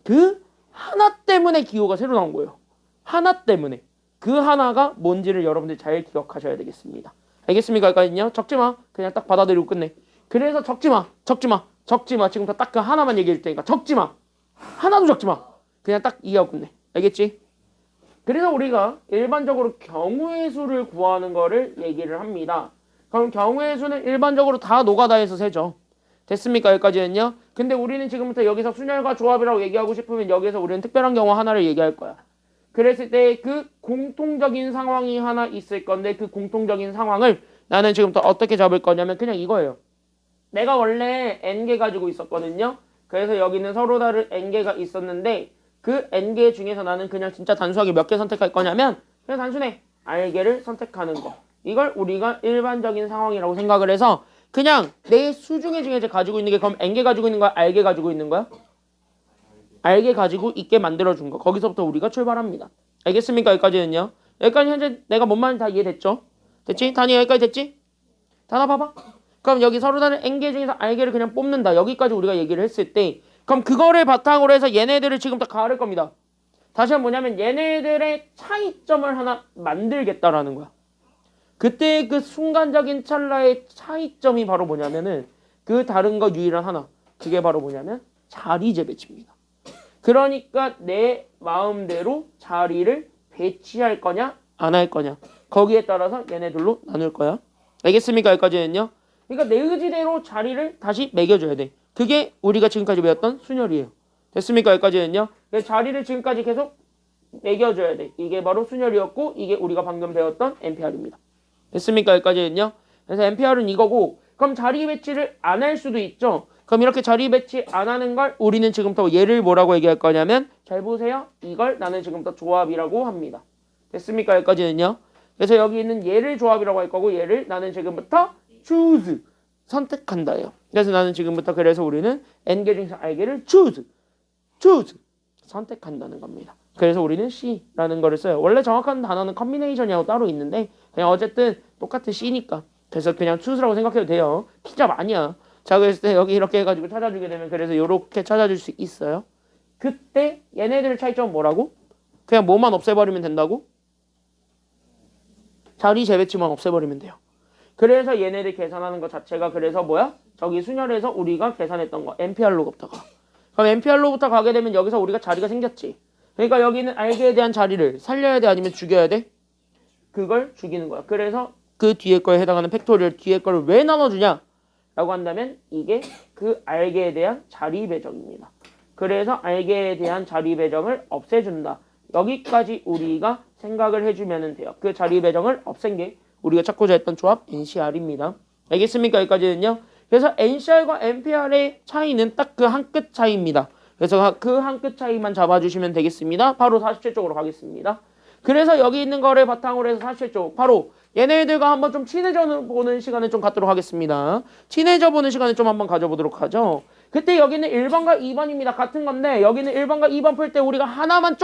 A: 그 하나 때문에 기호가 새로 나온 거예요. 하나 때문에. 그 하나가 뭔지를 여러분들 잘 기억하셔야 되겠습니다. 알겠습니까? 여기까지는요. 적지 마. 그냥 딱 받아들이고 끝내. 그래서 적지 마. 적지 마. 적지 마. 지금부터 딱 그 하나만 얘기해 줄 테니까 적지 마. 하나도 적지 마. 그냥 딱 이해하고 끝내. 알겠지? 그래서 우리가 일반적으로 경우의 수를 구하는 거를 얘기를 합니다. 그럼 경우의 수는 일반적으로 다 노가다에서 세죠. 됐습니까? 여기까지는요. 근데 우리는 지금부터 여기서 순열과 조합이라고 얘기하고 싶으면 여기서 우리는 특별한 경우 하나를 얘기할 거야. 그랬을 때 그 공통적인 상황이 하나 있을 건데 그 공통적인 상황을 나는 지금부터 어떻게 잡을 거냐면 그냥 이거예요. 내가 원래 n개 가지고 있었거든요. 그래서 여기는 서로 다른 n개가 있었는데 그 n개 중에서 나는 그냥 진짜 단순하게 몇 개 선택할 거냐면 그냥 단순해. r개를 선택하는 거. 이걸 우리가 일반적인 상황이라고 생각을 해서 그냥 내 수 중에 이제 가지고 있는 게 그럼 n개 가지고 있는 거야? r개 가지고 있는 거야? r개 가지고 있게 만들어준 거. 거기서부터 우리가 출발합니다. 알겠습니까? 여기까지는요. 여기까지 현재 내가 뭔 말인지 다 이해됐죠? 됐지? 단위 여기까지 됐지? 하나 봐봐. 그럼 여기 서로 다른 n개 중에서 r개를 그냥 뽑는다. 여기까지 우리가 얘기를 했을 때 그럼 그거를 바탕으로 해서 얘네들을 지금부터 가를 겁니다. 다시 한번 뭐냐면 얘네들의 차이점을 하나 만들겠다라는 거야. 그때 그 순간적인 찰나의 차이점이 바로 뭐냐면은 그 다른 거 유일한 하나. 그게 바로 뭐냐면 자리제 배치입니다. 그러니까 내 마음대로 자리를 배치할 거냐 안 할 거냐. 거기에 따라서 얘네들로 나눌 거야. 알겠습니까? 여기까지는요. 그러니까 내 의지대로 자리를 다시 매겨줘야 돼. 그게 우리가 지금까지 배웠던 순열이에요. 됐습니까? 여기까지는요. 자리를 지금까지 계속 매겨줘야 돼. 이게 바로 순열이었고 이게 우리가 방금 배웠던 NPR입니다. 됐습니까? 여기까지는요. 그래서 NPR은 이거고 그럼 자리 배치를 안 할 수도 있죠. 그럼 이렇게 자리 배치 안 하는 걸 우리는 지금부터 얘를 뭐라고 얘기할 거냐면 잘 보세요. 이걸 나는 지금부터 조합이라고 합니다. 됐습니까? 여기까지는요. 그래서 여기 있는 얘를 조합이라고 할 거고 얘를 나는 지금부터 choose 선택한다예요. 그래서 나는 지금부터 그래서 우리는 n개 중에서 r개를 choose 선택한다는 겁니다. 그래서 우리는 C라는 거를 써요. 원래 정확한 단어는 combination이라고 따로 있는데 그냥 어쨌든 똑같은 C니까 그래서 그냥 choose라고 생각해도 돼요. 피자 아니야. 자 그랬을 때 여기 이렇게 해가지고 찾아주게 되면 그래서 이렇게 찾아줄 수 있어요. 그때 얘네들 차이점은 뭐라고? 그냥 뭐만 없애버리면 된다고? 자리 재배치만 없애버리면 돼요. 그래서 얘네들 계산하는 것 자체가 그래서 뭐야? 저기 순열에서 우리가 계산했던 거 NPR로부터 가. 그럼 NPR로부터 가게 되면 여기서 우리가 자리가 생겼지. 그러니까 여기는 알게에 대한 자리를 살려야 돼 아니면 죽여야 돼? 그걸 죽이는 거야. 그래서 그 뒤에 거에 해당하는 팩토리얼 뒤에 거를 왜 나눠주냐? 라고 한다면 이게 그 알게에 대한 자리 배정입니다. 그래서 알게에 대한 자리 배정을 없애준다. 여기까지 우리가 생각을 해주면 돼요. 그 자리 배정을 없앤 게 우리가 찾고자 했던 조합 NCR입니다. 알겠습니까? 여기까지는요. 그래서 NCR과 NPR의 차이는 딱 그 한 끗 차이입니다. 그래서 그 한 끗 차이만 잡아주시면 되겠습니다. 바로 47쪽으로 가겠습니다. 그래서 여기 있는 거를 바탕으로 해서 47쪽 바로 얘네들과 한번 좀 친해져 보는 시간을 좀 갖도록 하겠습니다. 친해져 보는 시간을 좀 한번 가져보도록 하죠. 그때 여기는 1번과 2번입니다. 같은 건데 여기는 1번과 2번 풀 때 우리가 하나만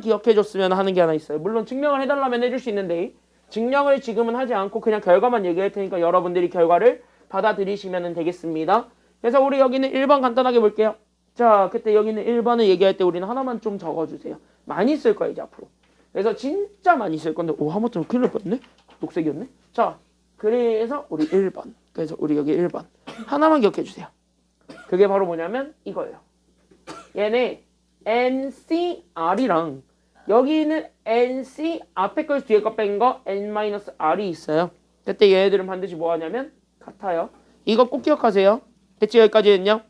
A: 기억해줬으면 하는 게 하나 있어요. 물론 증명을 해달라면 해줄 수 있는데 증명을 지금은 하지 않고 그냥 결과만 얘기할 테니까 여러분들이 결과를 받아들이시면 되겠습니다. 그래서 우리 여기는 1번 간단하게 볼게요. 자, 그때 여기는 1번을 얘기할 때 우리는 하나만 좀 적어주세요. 많이 쓸 거예요, 이제 앞으로. 그래서 진짜 많이 쓸 건데, 오, 한번쯤 큰일 날 뻔했네? 녹색이었네? 자, 그래서 우리 1번. 그래서 우리 여기 1번. 하나만 기억해 주세요. 그게 바로 뭐냐면 이거예요. 얘네 NCR이랑 여기 있는 NC 앞에 거 뒤에 거 뺀 거 N-R이 있어요. 그때 얘네들은 반드시 뭐 하냐면 같아요. 이거 꼭 기억하세요. 대체 여기까지는요.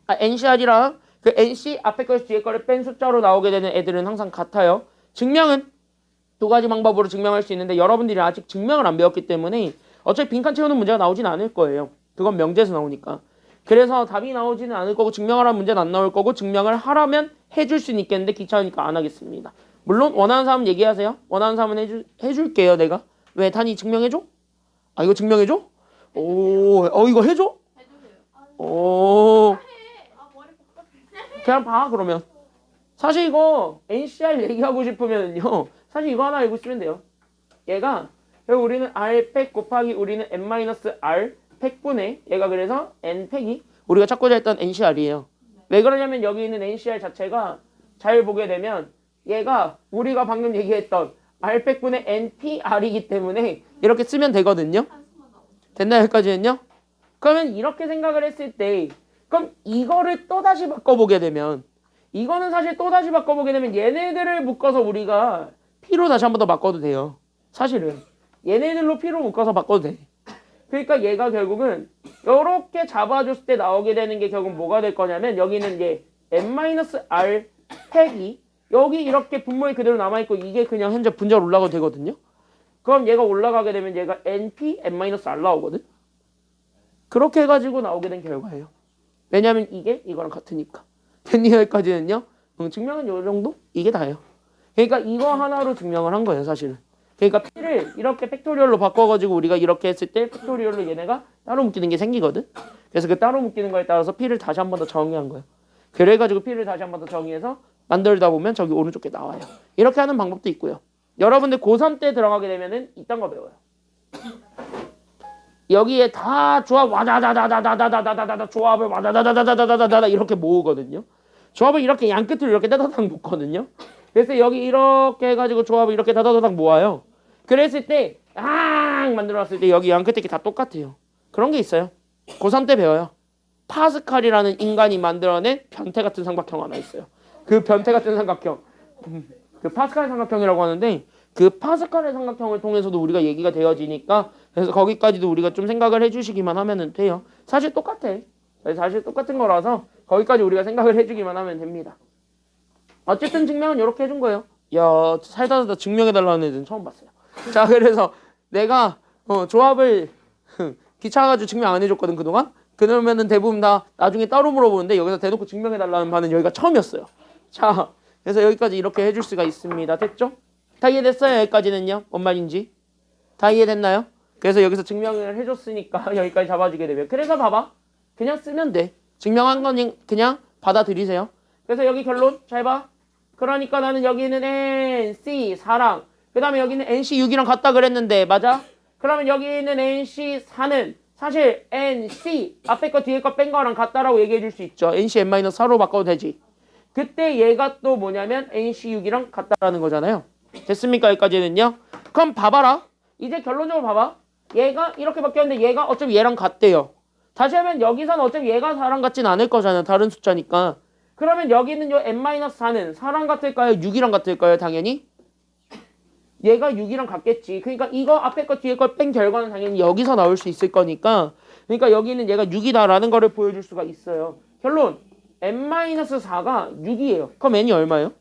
A: NCR이랑 그 NC 앞에 거 뒤에 거를 뺀 숫자로 나오게 되는 애들은 항상 같아요. 증명은 두 가지 방법으로 증명할 수 있는데 여러분들이 아직 증명을 안 배웠기 때문에 어차피 빈칸 채우는 문제가 나오진 않을 거예요. 그건 명제에서 나오니까. 그래서 답이 나오지는 않을 거고 증명하라는 문제는 안 나올 거고 증명을 하라면 해줄 수는 있겠는데 귀찮으니까 안 하겠습니다. 물론 원하는 사람 얘기하세요. 원하는 사람은 해줄게요 내가. 왜? 단위 증명해줘? 아 이거 증명해줘? 오, 이거 해줘?
B: 해주세요.
A: 오,
B: 아 머리 복잡해.
A: 그냥 봐 그러면. 사실 이거 NCR 얘기하고 싶으면요. 사실 이거 하나 알고 있으면 돼요. 얘가 여기 우리는 R 팩 곱하기 우리는 N-R 팩분의 얘가 그래서 N 팩이 우리가 찾고자 했던 NCR이에요. 왜 그러냐면 여기 있는 NCR 자체가 잘 보게 되면 얘가 우리가 방금 얘기했던 R 팩분의 NPR이기 때문에 이렇게 쓰면 되거든요.
B: 한숨만 나오죠.
A: 됐나요? 여기까지는요? 그러면 이렇게 생각을 했을 때 그럼 이거를 또다시 바꿔보게 되면 이거는 사실 또다시 바꿔보게 되면 얘네들을 묶어서 우리가 P로 다시 한 번 더 바꿔도 돼요. 사실은 얘네들로 P로 묶어서 바꿔도 돼. 그러니까 얘가 결국은 이렇게 잡아줬을 때 나오게 되는 게 결국 뭐가 될 거냐면 여기는 이제 N-R 팩이 여기 이렇게 분모에 그대로 남아있고 이게 그냥 현재 분자로 올라가도 되거든요. 그럼 얘가 올라가게 되면 얘가 NP, N-R 나오거든. 그렇게 해가지고 나오게 된 결과예요. 왜냐면 이게 이거랑 같으니까. 됐니 여기까지는요? 증명은 요 정도? 이게 다예요. 그러니까 이거 하나로 증명을 한 거예요 사실은. 그러니까 P를 이렇게 팩토리얼로 바꿔가지고 우리가 이렇게 했을 때 팩토리얼로 얘네가 따로 묶이는 게 생기거든. 그래서 그 따로 묶이는 거에 따라서 P를 다시 한 번 더 정의한 거예요. 그래가지고 P를 다시 한 번 더 정의해서 만들다 보면 저기 오른쪽에 나와요. 이렇게 하는 방법도 있고요. 여러분들 고3 때 들어가게 되면은 이딴 거 배워요. 여기에 다 조합 와다다다다다다다다다 조합을 와다다다다다다다다 이렇게 모으거든요. 조합을 이렇게 양끝으로 이렇게 따다닥 묶거든요. 그래서 여기 이렇게 해가지고 조합을 이렇게 다다다닥 모아요. 그랬을 때 만들어놨을 때 여기 양끝에 다 똑같아요. 그런 게 있어요. 고3 때 배워요. 파스칼이라는 인간이 만들어낸 변태 같은 삼각형 하나 있어요. 그 변태 같은 삼각형 그 파스칼 삼각형이라고 하는데 그 파스칼의 삼각형을 통해서도 우리가 얘기가 되어지니까 그래서 거기까지도 우리가 좀 생각을 해주시기만 하면 돼요. 사실 똑같아. 사실 똑같은 거라서 거기까지 우리가 생각을 해주기만 하면 됩니다. 어쨌든 증명은 이렇게 해준 거예요. 야, 살다 증명해달라는 애들은 처음 봤어요. 자, 그래서 내가 조합을 귀찮아가지고 증명 안 해줬거든 그동안. 그러면은 대부분 다 나중에 따로 물어보는데 여기서 대놓고 증명해달라는 반은 여기가 처음이었어요. 자, 그래서 여기까지 이렇게 해줄 수가 있습니다. 됐죠? 다 이해됐어요? 여기까지는요? 뭔 말인지? 다 이해됐나요? 그래서 여기서 증명을 해줬으니까 여기까지 잡아주게 되면 그래서 봐봐. 그냥 쓰면 돼. 증명한 건 그냥 받아들이세요. 그래서 여기 결론 잘 봐. 그러니까 나는 여기는 NC 4랑 그 다음에 여기는 NC 6이랑 같다 그랬는데 맞아? 그러면 여기 있는 NC 4는 사실 NC 앞에 거 뒤에 거 뺀 거랑 같다라고 얘기해 줄 수 있죠. NC N-4로 바꿔도 되지. 그때 얘가 또 뭐냐면 NC 6이랑 같다라는 거잖아요. 됐습니까? 여기까지는요. 그럼 봐봐라. 이제 결론적으로 봐봐. 얘가 이렇게 바뀌었는데 얘가 어차피 얘랑 같대요. 다시 하면 여기서는 어차피 얘가 4랑 같진 않을 거잖아. 다른 숫자니까. 그러면 여기는 요 n-4는 4랑 같을까요? 6이랑 같을까요? 당연히. 얘가 6이랑 같겠지. 그러니까 이거 앞에 거 뒤에 걸 뺀 결과는 당연히 여기서 나올 수 있을 거니까. 그러니까 여기는 얘가 6이다라는 거를 보여줄 수가 있어요. 결론. n-4가 6이에요. 그럼 n이 얼마예요?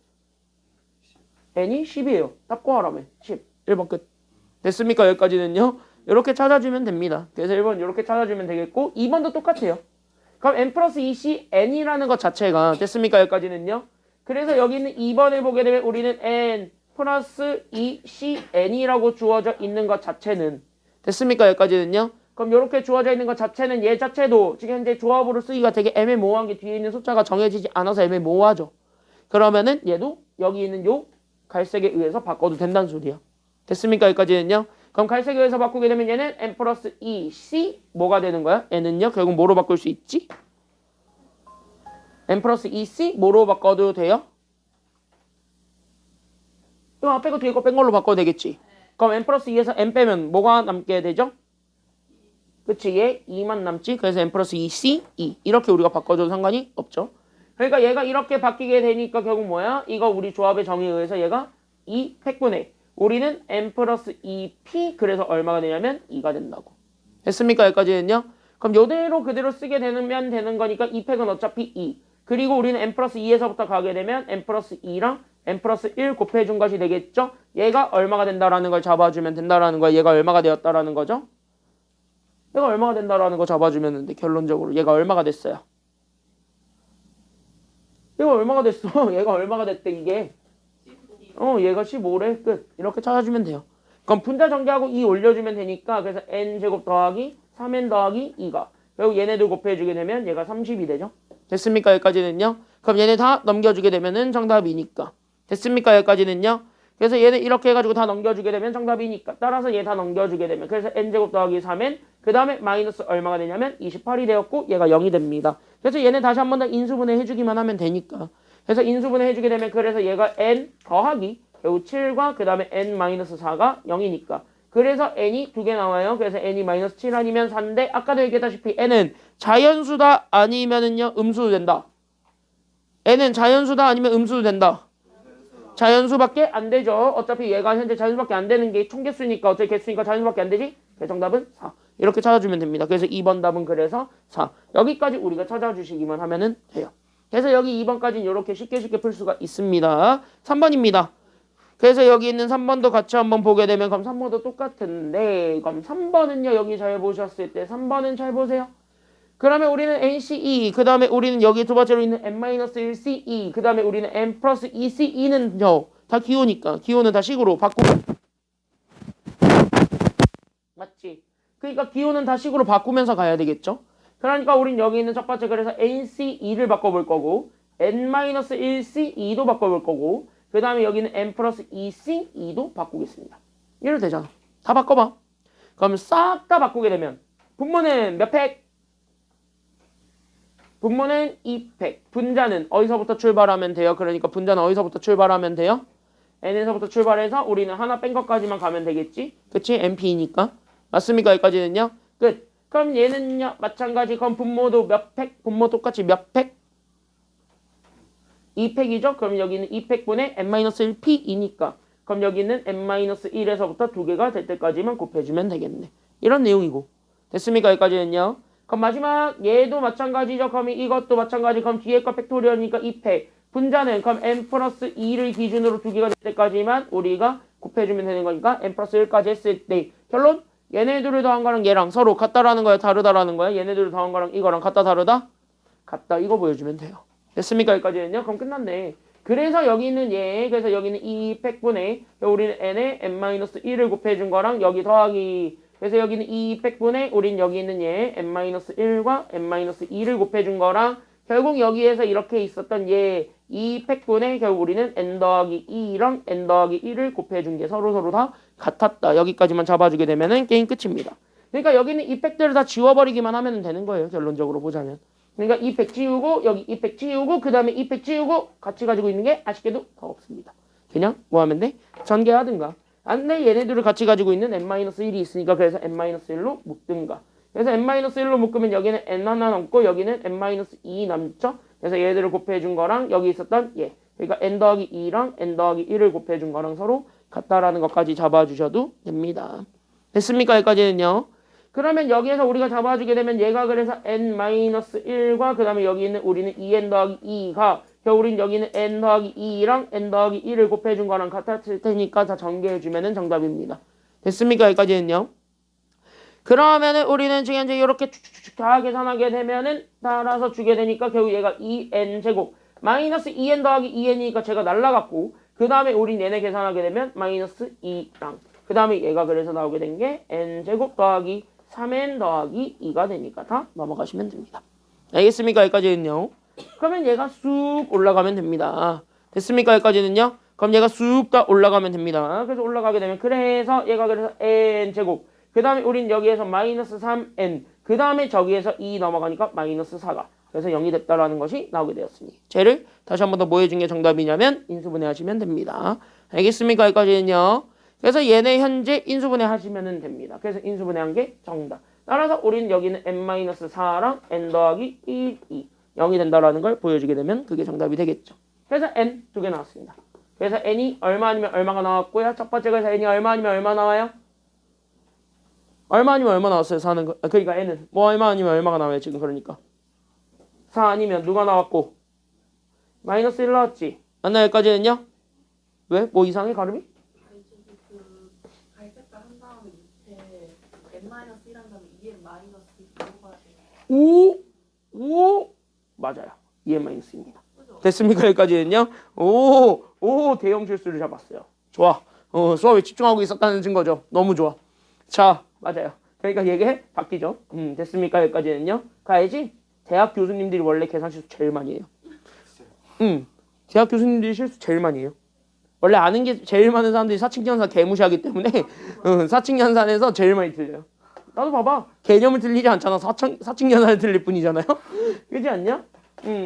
A: n이 10이에요. 답 구하라며. 10. 1번 끝. 됐습니까? 여기까지는요. 이렇게 찾아주면 됩니다. 그래서 1번 이렇게 찾아주면 되겠고 2번도 똑같아요. 그럼 n 플러스 2c n이라는 것 자체가 됐습니까? 여기까지는요. 그래서 여기는 2번을 보게 되면 우리는 n 플러스 2c n이라고 주어져 있는 것 자체는 됐습니까? 여기까지는요. 그럼 이렇게 주어져 있는 것 자체는 얘 자체도 지금 현재 조합으로 쓰기가 되게 애매모호한 게 뒤에 있는 숫자가 정해지지 않아서 애매모호하죠. 그러면은 얘도 여기 있는 요 갈색에 의해서 바꿔도 된다는 소리야. 됐습니까? 여기까지는요. 그럼 갈색에 의해서 바꾸게 되면 얘는 n 플러스 2c 뭐가 되는 거야? n은요 결국 뭐로 바꿀 수 있지? n 플러스 2c 뭐로 바꿔도 돼요? 이 앞에 거 뒤에 거 뺀 걸로 바꿔도 되겠지. 그럼 n 플러스 2에서 n 빼면 뭐가 남게 되죠? 그치, 얘 2만 남지. 그래서 n 플러스 2c 2 이렇게 우리가 바꿔줘도 상관이 없죠. 그러니까 얘가 이렇게 바뀌게 되니까 결국 뭐야? 이거 우리 조합의 정의에 의해서 얘가 2 팩분의 우리는 n 플러스 2p 그래서 얼마가 되냐면 2가 된다고. 됐습니까? 여기까지는요. 그럼 요대로 그대로 쓰게 되면 되는 거니까 2팩은 어차피 2. 그리고 우리는 n 플러스 2에서부터 가게 되면 n 플러스 2랑 n 플러스 1 곱해준 것이 되겠죠. 얘가 얼마가 된다라는 걸 잡아주면 된다라는 거야. 얘가 얼마가 되었다라는 거죠. 얘가 얼마가 된다라는 거 잡아주면 되는데 결론적으로 얘가 얼마가 됐어요. 얘가 얼마가 됐어. 얘가 얼마가 됐대 이게. 얘가 15래. 끝. 이렇게 찾아주면 돼요. 그럼 분자 전개하고 2 올려주면 되니까 그래서 n제곱 더하기 3n 더하기 2가 결국 얘네들 곱해주게 되면 얘가 30이 되죠. 됐습니까? 여기까지는요. 그럼 얘네 다 넘겨주게 되면은 정답이니까. 됐습니까? 여기까지는요. 그래서 얘는 이렇게 해가지고 다 넘겨주게 되면 정답이니까. 따라서 얘 다 넘겨주게 되면 그래서 n제곱 더하기 3n 그 다음에 마이너스 얼마가 되냐면 28이 되었고 얘가 0이 됩니다. 그래서 얘네 다시 한 번 더 인수분해 해주기만 하면 되니까. 그래서 인수분해 해주게 되면 그래서 얘가 n 더하기 결국 7과 그 다음에 n-4가 0이니까. 그래서 n이 2개 나와요. 그래서 n이 마이너스 7 아니면 4인데 아까도 얘기했다시피 n은 자연수다 아니면은요 음수도 된다. n은 자연수다 아니면 음수도 된다. 자연수밖에 안 되죠. 어차피 얘가 현재 자연수밖에 안 되는 게 총개수니까 어차피 개수니까 자연수밖에 안 되지. 그래서 정답은 4. 이렇게 찾아주면 됩니다. 그래서 2번 답은 그래서 4. 여기까지 우리가 찾아주시기만 하면은 돼요. 그래서 여기 2번까지는 이렇게 쉽게 풀 수가 있습니다. 3번입니다. 그래서 여기 있는 3번도 같이 한번 보게 되면 그럼 3번도 똑같은데 그럼 3번은요 여기 잘 보셨을 때 3번은 잘 보세요. 그러면 우리는 NCE 그 다음에 우리는 여기 두 번째로 있는 N-1CE 그 다음에 우리는 N 플러스 2CE는요 다 기호니까 기호는 다 식으로 바꾸고 맞지? 그러니까 기호는 다 식으로 바꾸면서 가야 되겠죠? 그러니까 우린 여기 있는 첫 번째 그래서 NCE를 바꿔볼 거고 N-1CE도 바꿔볼 거고 그 다음에 여기는 N 플러스 2CE도 바꾸겠습니다. 이래도 되잖아. 다 바꿔봐. 그럼 싹 다 바꾸게 되면 분모는 몇 팩? 분모는 2팩. 분자는 어디서부터 출발하면 돼요? 그러니까 분자는 어디서부터 출발하면 돼요? n에서부터 출발해서 우리는 하나 뺀 것까지만 가면 되겠지? 그치? np니까. 맞습니까? 여기까지는요? 끝. 그럼 얘는요? 마찬가지. 그럼 분모도 몇 팩? 분모 똑같이 몇 팩? 2팩이죠? 그럼 여기는 2팩분의 n-1p이니까. 그럼 여기는 n-1에서부터 두 개가 될 때까지만 곱해주면 되겠네. 이런 내용이고. 됐습니까? 여기까지는요? 그럼 마지막 얘도 마찬가지죠. 그럼 이것도 마찬가지. 그럼 뒤에 거 팩토리얼이니까 2팩. 분자는 그럼 n 플러스 2를 기준으로 두 개가 될 때까지만 우리가 곱해주면 되는 거니까 n 플러스 1까지 했을 때 결론? 얘네들을 더한 거랑 얘랑 서로 같다라는 거야? 다르다라는 거야? 얘네들을 더한 거랑 이거랑 같다 다르다? 같다. 이거 보여주면 돼요. 됐습니까? 여기까지는요? 그럼 끝났네. 그래서 여기는 얘, 그래서 여기는 2팩분의 우리는 n에 n-1을 곱해준 거랑 여기 더하기 그래서 여기는 2팩분의 우린 여기 있는 얘 n-1과 n-2를 곱해준 거랑 결국 여기에서 이렇게 있었던 얘 2팩분의 결국 우리는 n 더하기 2랑 n 더하기 1을 곱해준 게 서로 다 같았다. 여기까지만 잡아주게 되면은 게임 끝입니다. 그러니까 여기는 2팩들을 다 지워버리기만 하면 되는 거예요. 결론적으로 보자면. 그러니까 2팩 지우고 여기 2팩 지우고 그 다음에 2팩 지우고 같이 가지고 있는 게 아쉽게도 더 없습니다. 그냥 뭐 하면 돼? 전개하든가. 안돼 얘네들을 같이 가지고 있는 n-1이 있으니까 그래서 n-1로 묶든가. 그래서 n-1로 묶으면 여기는 n 하나 남고 여기는 n-2 남죠. 그래서 얘들을 곱해준 거랑 여기 있었던 얘. 그러니까 n 더하기 2랑 n 더하기 1을 곱해준 거랑 서로 같다라는 것까지 잡아주셔도 됩니다. 됐습니까? 여기까지는요. 그러면 여기에서 우리가 잡아주게 되면 얘가 그래서 n-1과 그 다음에 여기 있는 우리는 2n 더하기 2가 우린 여기는 n 더하기 2랑 n 더하기 1을 곱해준 거랑 같았을 테니까 다 전개해주면 정답입니다. 됐습니까? 여기까지는요. 그러면은 우리는 지금 이제 이렇게 쭉쭉쭉 다 계산하게 되면은 따라서 주게 되니까 결국 얘가 2n 제곱 마이너스 2n 더하기 2n이니까 제가 날라갔고 그 다음에 우린 얘네 계산하게 되면 마이너스 2랑 그 다음에 얘가 그래서 나오게 된 게 n 제곱 더하기 3n 더하기 2가 되니까 다 넘어가시면 됩니다. 알겠습니까? 여기까지는요. 그러면 얘가 쑥 올라가면 됩니다. 됐습니까? 여기까지는요. 그럼 얘가 쑥 다 올라가면 됩니다. 그래서 올라가게 되면 그래서 얘가 그래서 n 제곱 그 다음에 우린 여기에서 마이너스 3n 그 다음에 저기에서 2 넘어가니까 마이너스 4가 그래서 0이 됐다라는 것이 나오게 되었으니 쟤를 다시 한 번 더 뭐 해준 게 정답이냐면 인수분해 하시면 됩니다. 알겠습니까? 여기까지는요. 그래서 얘네 현재 인수분해 하시면 됩니다. 그래서 인수분해한 게 정답. 따라서 우리는 여기는 n-4랑 n 더하기 1이 0이 된다라는 걸 보여주게 되면 그게 정답이 되겠죠. 그래서 n 두 개 나왔습니다. 그래서 n이 얼마 아니면 얼마가 나왔고요. 첫 번째 그래서 n이 얼마 아니면 얼마 나와요? 얼마 아니면 얼마 나왔어요? 사는 거. 그러니까 n은 뭐 얼마 아니면 얼마가 나와요? 지금 그러니까 4 아니면 누가 나왔고 마이너스 1 나왔지. 맞나 여기까지는요? 왜? 뭐 이상해 가름이?
B: 아니 저기 그 갈색깔 한 다음에 밑에 n-1 한 다음에 2n 마이너스 들어가야 돼요.
A: 오 맞아요. EM-입니다.
B: 그죠?
A: 됐습니까? 여기까지는요? 오 대형 실수를 잡았어요. 좋아. 수업에 집중하고 있었다는 증거죠. 너무 좋아. 자, 맞아요. 그러니까 얘게 바뀌죠. 됐습니까? 여기까지는요. 가야지. 대학 교수님들이 원래 계산 실수 제일 많이 해요. 대학 교수님들이 실수 제일 많이 해요. 원래 아는 게 제일 많은 사람들이 사칙연산 개무시하기 때문에 사칙연산에서 제일 많이 틀려요. 나도 봐봐. 개념을 틀리지 않잖아. 사칙연산을 틀릴 뿐이잖아요. 그렇지 않냐?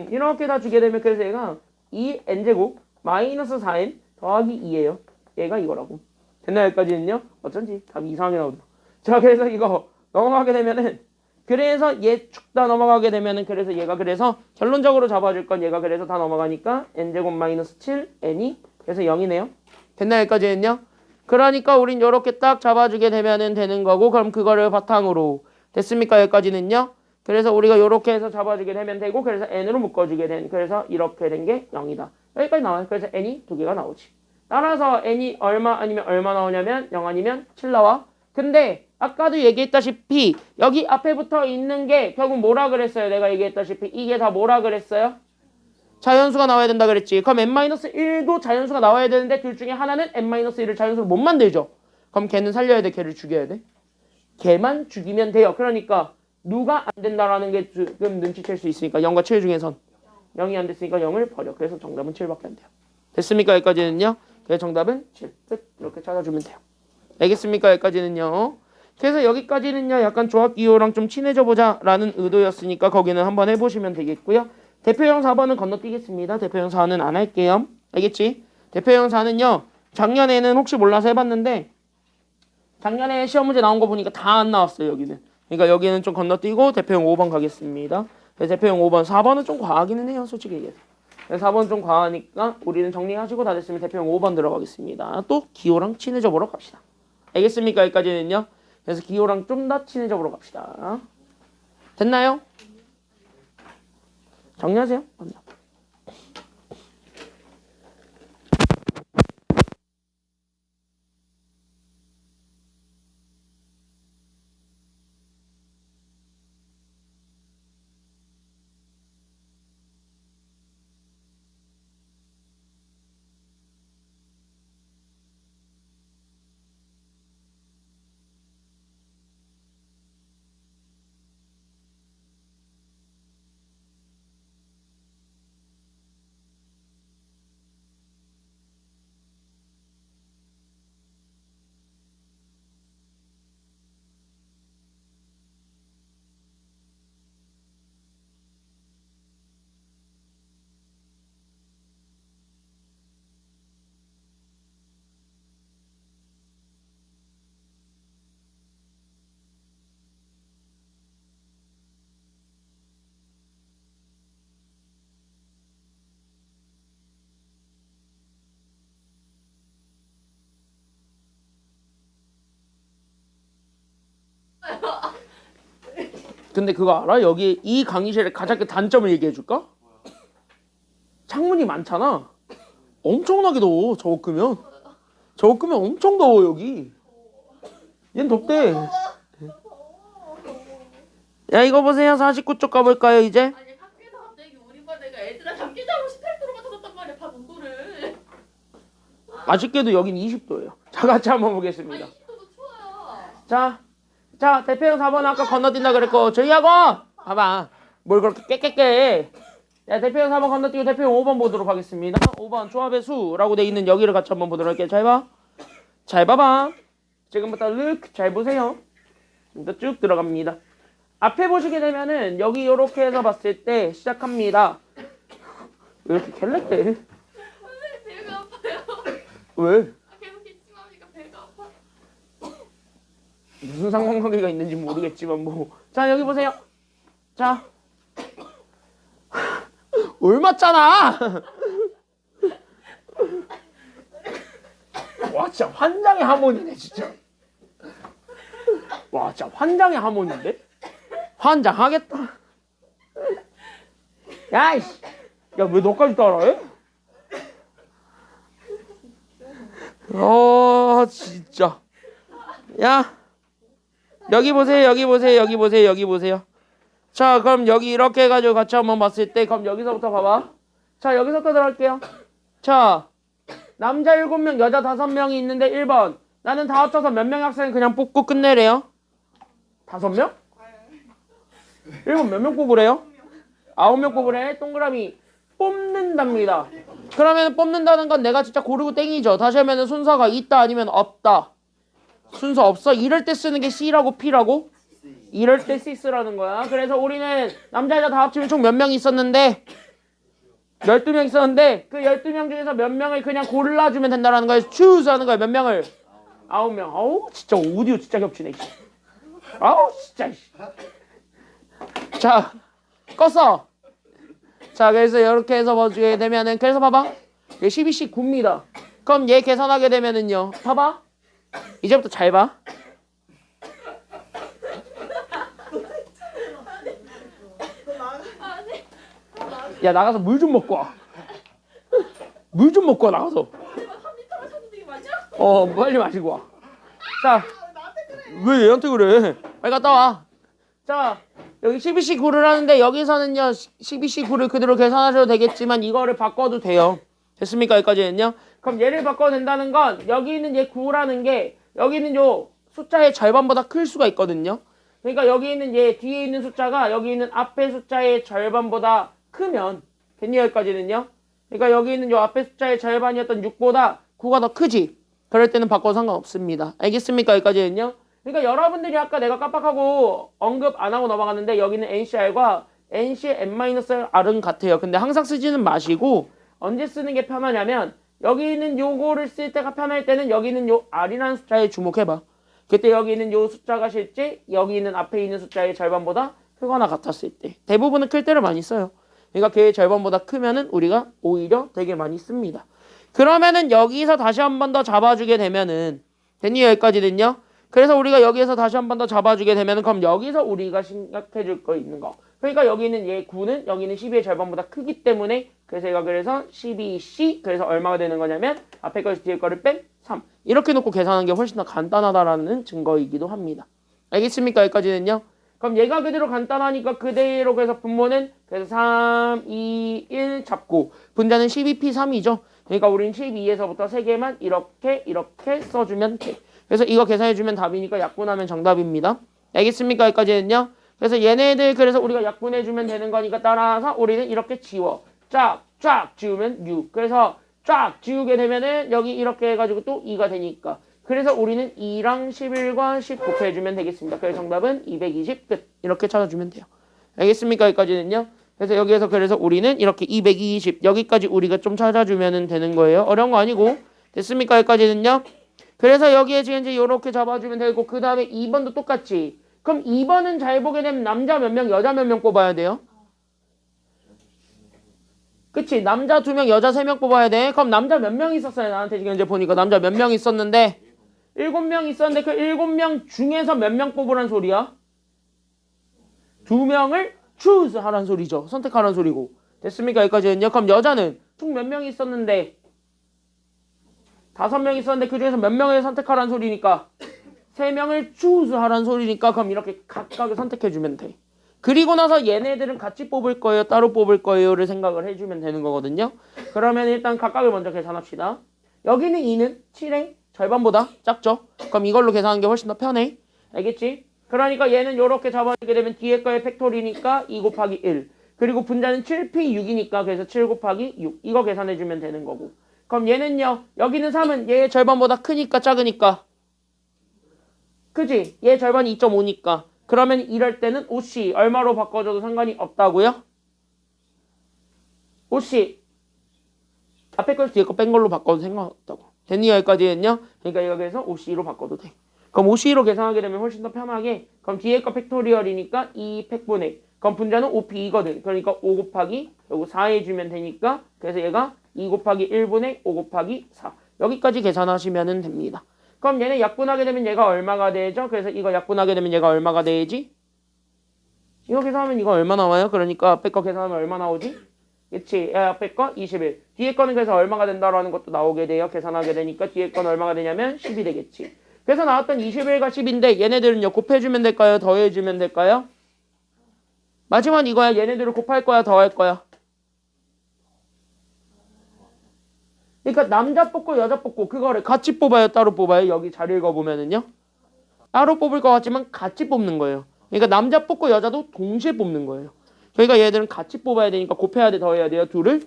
A: 이렇게 다 주게 되면 그래서 얘가 2n제곱 마이너스 4n 더하기 2예요. 얘가 이거라고. 됐나 여기까지는요? 어쩐지 답이 이상하게 나오더라. 자 그래서 이거 넘어가게 되면은 그래서 얘 축 다 넘어가게 되면은 그래서 얘가 그래서 결론적으로 잡아줄 건 얘가 그래서 다 넘어가니까 n제곱 마이너스 7 n이 그래서 0이네요. 됐나 여기까지는요? 그러니까 우린 요렇게 딱 잡아주게 되면은 되는 거고 그럼 그거를 바탕으로 됐습니까? 여기까지는요? 그래서 우리가 요렇게 해서 잡아주게 되면 되고 그래서 n으로 묶어주게 된 그래서 이렇게 된 게 0이다. 여기까지 나와요. 그래서 n이 두 개가 나오지. 따라서 n이 얼마 아니면 얼마 나오냐면 0 아니면 7 나와. 근데 아까도 얘기했다시피 여기 앞에 붙어 있는 게 결국 뭐라 그랬어요? 내가 얘기했다시피 이게 다 뭐라 그랬어요? 자연수가 나와야 된다 그랬지. 그럼 n-1도 자연수가 나와야 되는데 둘 중에 하나는 n-1을 자연수로 못 만들죠. 그럼 걔는 살려야 돼? 걔를 죽여야 돼? 걔만 죽이면 돼요. 그러니까 누가 안 된다라는 게 지금 눈치챌 수 있으니까 0과 7 중에선 0이 안 됐으니까 0을 버려. 그래서 정답은 7밖에 안 돼요. 됐습니까? 여기까지는요. 그래서 정답은 7. 끝. 이렇게 찾아주면 돼요. 알겠습니까? 여기까지는요. 그래서 여기까지는요. 약간 조합기호랑 좀 친해져 보자라는 의도였으니까 거기는 한번 해보시면 되겠고요. 대표형 4번은 건너뛰겠습니다. 대표형 4는 안 할게요. 알겠지? 대표형 4는요. 작년에는 혹시 몰라서 해봤는데 작년에 시험 문제 나온 거 보니까 다 안 나왔어요. 여기는. 그러니까 여기는 좀 건너뛰고 대표형 5번 가겠습니다. 그래서 대표형 5번, 4번은 좀 과하기는 해요. 솔직히 얘기해서. 4번 좀 과하니까 우리는 정리하시고 다 됐으면 대표형 5번 들어가겠습니다. 또 기호랑 친해져 보러 갑시다. 알겠습니까? 여기까지는요. 그래서 기호랑 좀 더 친해져 보러 갑시다. 됐나요? 정리하세요. 근데 그거 알아? 여기 이 강의실의 가장 큰 단점을 얘기해 줄까? 창문이 많잖아. 엄청나게 더워. 저거 끄면. 저거 끄면 엄청 더워 여기. 얜 덥대. 야 이거 보세요. 49쪽 가볼까요 이제?
B: 아니 학교에서 갑자기 우리 반 애가 애들아 잠기 자고 18도로 맞춰줬단 말이야 반 온도를.
A: 아쉽게도 여긴 20도예요. 자 같이 한번 보겠습니다.
B: 20도도 추워요.
A: 자 대표형 4번 아까 건너뛴다 그랬고 조이하고 봐봐. 뭘 그렇게 깨깨깨. 야 대표형 4번 건너뛰고 대표형 5번 보도록 하겠습니다. 5번 조합의 수라고 돼 있는 여기를 같이 한번 보도록 할게요. 잘 봐. 잘 봐봐. 지금부터 look 잘 보세요. 지금부터 쭉 들어갑니다. 앞에 보시게 되면은 여기 이렇게 해서 봤을 때 시작합니다. 왜 이렇게 갤렉대?
B: 선생님 배가 아파요.
A: 왜?
B: 계속 기침하니까 배가 아파.
A: 무슨 상관관계가 있는지 모르겠지만 뭐. 자 여기 보세요. 자 옮았잖아. 와 진짜 환장의 하모니네 진짜. 와 진짜 환장의 하모니인데? 환장하겠다. 야이씨. 야 왜 너까지 따라해? 진짜. 야 여기 보세요. 여기 보세요. 여기 보세요. 여기 보세요. 자 그럼 여기 이렇게 해가지고 같이 한번 봤을 때 그럼 여기서부터 봐봐. 자 여기서부터 들어갈게요. 자 남자 7명 여자 5명이 있는데 1번 나는 다 합쳐서 몇 명의 학생 그냥 뽑고 끝내래요? 5명? 1번 몇 명 뽑으래요? 9명 뽑으래. 동그라미 뽑는답니다. 그러면 뽑는다는 건 내가 진짜 고르고 땡이죠. 다시 하면은 순서가 있다 아니면 없다. 순서 없어? 이럴 때 쓰는 게 C라고 P라고? 이럴 때 C 쓰라는 거야. 그래서 우리는 남자 여자 다 합치면 총 몇 명 있었는데 12명 있었는데 그 12명 중에서 몇 명을 그냥 골라주면 된다는 거예요. choose 하는 거예요. 몇 명을? 9명. 아우 진짜 오디오 진짜 겹치네. 아우 진짜. 자 껐어. 자 그래서 이렇게 해서 보게 되면은 그래서 봐봐. 얘 12C 9입니다. 그럼 얘 계산하게 되면은요. 봐봐. 이제부터 잘 봐. 야 나가서 물 좀 먹고 와. 물 좀 먹고 와 나가서.
B: 3리터를 샀는데 이게 맞아?
A: 빨리 마시고 와. 자, 왜 얘한테 그래? 빨리 갔다 와. 자, 여기 12C 9를 하는데 여기서는요 12C 9를 그대로 계산하셔도 되겠지만 이거를 바꿔도 돼요. 됐습니까? 여기까지는요. 그럼 얘를 바꿔도 된다는 건 여기 있는 얘 9라는 게 여기 있는 요 숫자의 절반보다 클 수가 있거든요. 그러니까 여기 있는 얘 뒤에 있는 숫자가 여기 있는 앞에 숫자의 절반보다 크면 됐니? 여기까지는요. 그러니까 여기 있는 요 앞에 숫자의 절반이었던 6보다 9가 더 크지. 그럴 때는 바꿔도 상관없습니다. 알겠습니까? 여기까지는요. 그러니까 여러분들이 아까 내가 깜빡하고 언급 안 하고 넘어갔는데 여기는 NCR과 NC의 N-R은 같아요. 근데 항상 쓰지는 마시고 언제 쓰는 게 편하냐면 여기 있는 요거를 쓸 때가 편할 때는 여기 있는 요 R이라는 숫자에 주목해봐. 그때 여기 있는 요 숫자가 실제 여기 있는 앞에 있는 숫자의 절반보다 크거나 같았을 때. 대부분은 클 때를 많이 써요. 그러니까 걔의 절반보다 크면은 우리가 오히려 되게 많이 씁니다. 그러면은 여기서 다시 한 번 더 잡아주게 되면은 됐니? 여기까지는요. 그래서 우리가 여기에서 다시 한 번 더 잡아주게 되면은 그럼 여기서 우리가 생각해 줄 거 있는 거. 그러니까 여기는 얘 9는 여기는 12의 절반보다 크기 때문에 그래서 얘가 그래서 12C 그래서 얼마가 되는 거냐면 앞에 거에서 뒤에 거를 뺀 3 이렇게 놓고 계산하는 게 훨씬 더 간단하다라는 증거이기도 합니다. 알겠습니까? 여기까지는요. 그럼 얘가 그대로 간단하니까 그대로 그래서 분모는 그래서 3, 2, 1 잡고 분자는 12P3이죠. 그러니까 우린 12에서부터 3개만 이렇게 써주면 돼. 그래서 이거 계산해주면 답이니까 약분하면 정답입니다. 알겠습니까? 여기까지는요. 그래서 얘네들 그래서 우리가 약분해주면 되는 거니까 따라서 우리는 이렇게 지워. 쫙 지우면 6. 그래서 쫙 지우게 되면은 여기 이렇게 해가지고 또 2가 되니까. 그래서 우리는 2랑 11과 10 곱해주면 되겠습니다. 그래서 정답은 220 끝. 이렇게 찾아주면 돼요. 알겠습니까? 여기까지는요. 그래서 여기에서 그래서 우리는 이렇게 220 여기까지 우리가 좀 찾아주면 되는 거예요. 어려운 거 아니고. 됐습니까? 여기까지는요. 그래서 여기에 지금 이제 이렇게 잡아주면 되고 그 다음에 2번도 똑같이. 그럼 2번은 잘 보게 되면 남자 몇 명, 여자 몇 명 뽑아야 돼요? 그치? 남자 2명, 여자 3명 뽑아야 돼. 그럼 남자 몇 명 있었어요? 나한테 지금 이제 보니까 남자 몇 명 있었는데 7명 있었는데 그 7명 중에서 몇 명 뽑으란 소리야? 두 명을 choose 하라는 소리죠. 선택하라는 소리고. 됐습니까? 여기까지는요. 그럼 여자는 총 몇 명이 있었는데 5명 있었는데 그 중에서 몇 명을 선택하라는 소리니까 3명을 choose 하라는 소리니까 그럼 이렇게 각각을 선택해주면 돼. 그리고 나서 얘네들은 같이 뽑을 거예요? 따로 뽑을 거예요?를 생각을 해주면 되는 거거든요. 그러면 일단 각각을 먼저 계산합시다. 여기는 2는 7의 절반보다 작죠? 그럼 이걸로 계산하는 게 훨씬 더 편해. 알겠지? 그러니까 얘는 이렇게 잡아주게 되면 뒤에 거의 팩토리니까 2 곱하기 1. 그리고 분자는 7p 6이니까 그래서 7 곱하기 6. 이거 계산해주면 되는 거고. 그럼 얘는요. 여기는 3은 얘의 절반보다 크니까 작으니까. 그지? 얘 절반이 2.5니까. 그러면 이럴 때는 OC 얼마로 바꿔줘도 상관이 없다고요? OC 앞에 걸 뒤에 거 뺀 걸로 바꿔도 상관없다고. 됐니? 여기까지는요. 그러니까 이거 그래서 OC로 바꿔도 돼. 그럼 OC로 계산하게 되면 훨씬 더 편하게. 그럼 뒤에 거 팩토리얼이니까 2 팩분의. 그럼 분자는 5p이거든. 그러니까 5 곱하기 요거 4 해주면 되니까 그래서 얘가 2 곱하기 1분의 5 곱하기 4. 여기까지 계산하시면 됩니다. 그럼 얘는 약분하게 되면 얘가 얼마가 되죠? 그래서 이거 약분하게 되면 얘가 얼마가 되지? 이거 계산하면 이거 얼마 나와요? 그러니까 앞에 거 계산하면 얼마 나오지? 그치? 앞에 거 21. 뒤에 거는 그래서 얼마가 된다라는 것도 나오게 돼요. 계산하게 되니까 뒤에 건 얼마가 되냐면 10이 되겠지. 그래서 나왔던 21과 10인데 얘네들은요 곱해주면 될까요? 더해주면 될까요? 마지막 이거야. 얘네들을 곱할 거야? 더할 거야? 그러니까 남자 뽑고 여자 뽑고 그거를 같이 뽑아요? 따로 뽑아요? 여기 잘 읽어보면은요. 따로 뽑을 것 같지만 같이 뽑는 거예요. 그러니까 남자 뽑고 여자도 동시에 뽑는 거예요. 그러니까 얘들은 같이 뽑아야 되니까 곱해야 돼? 더해야 돼요? 둘을?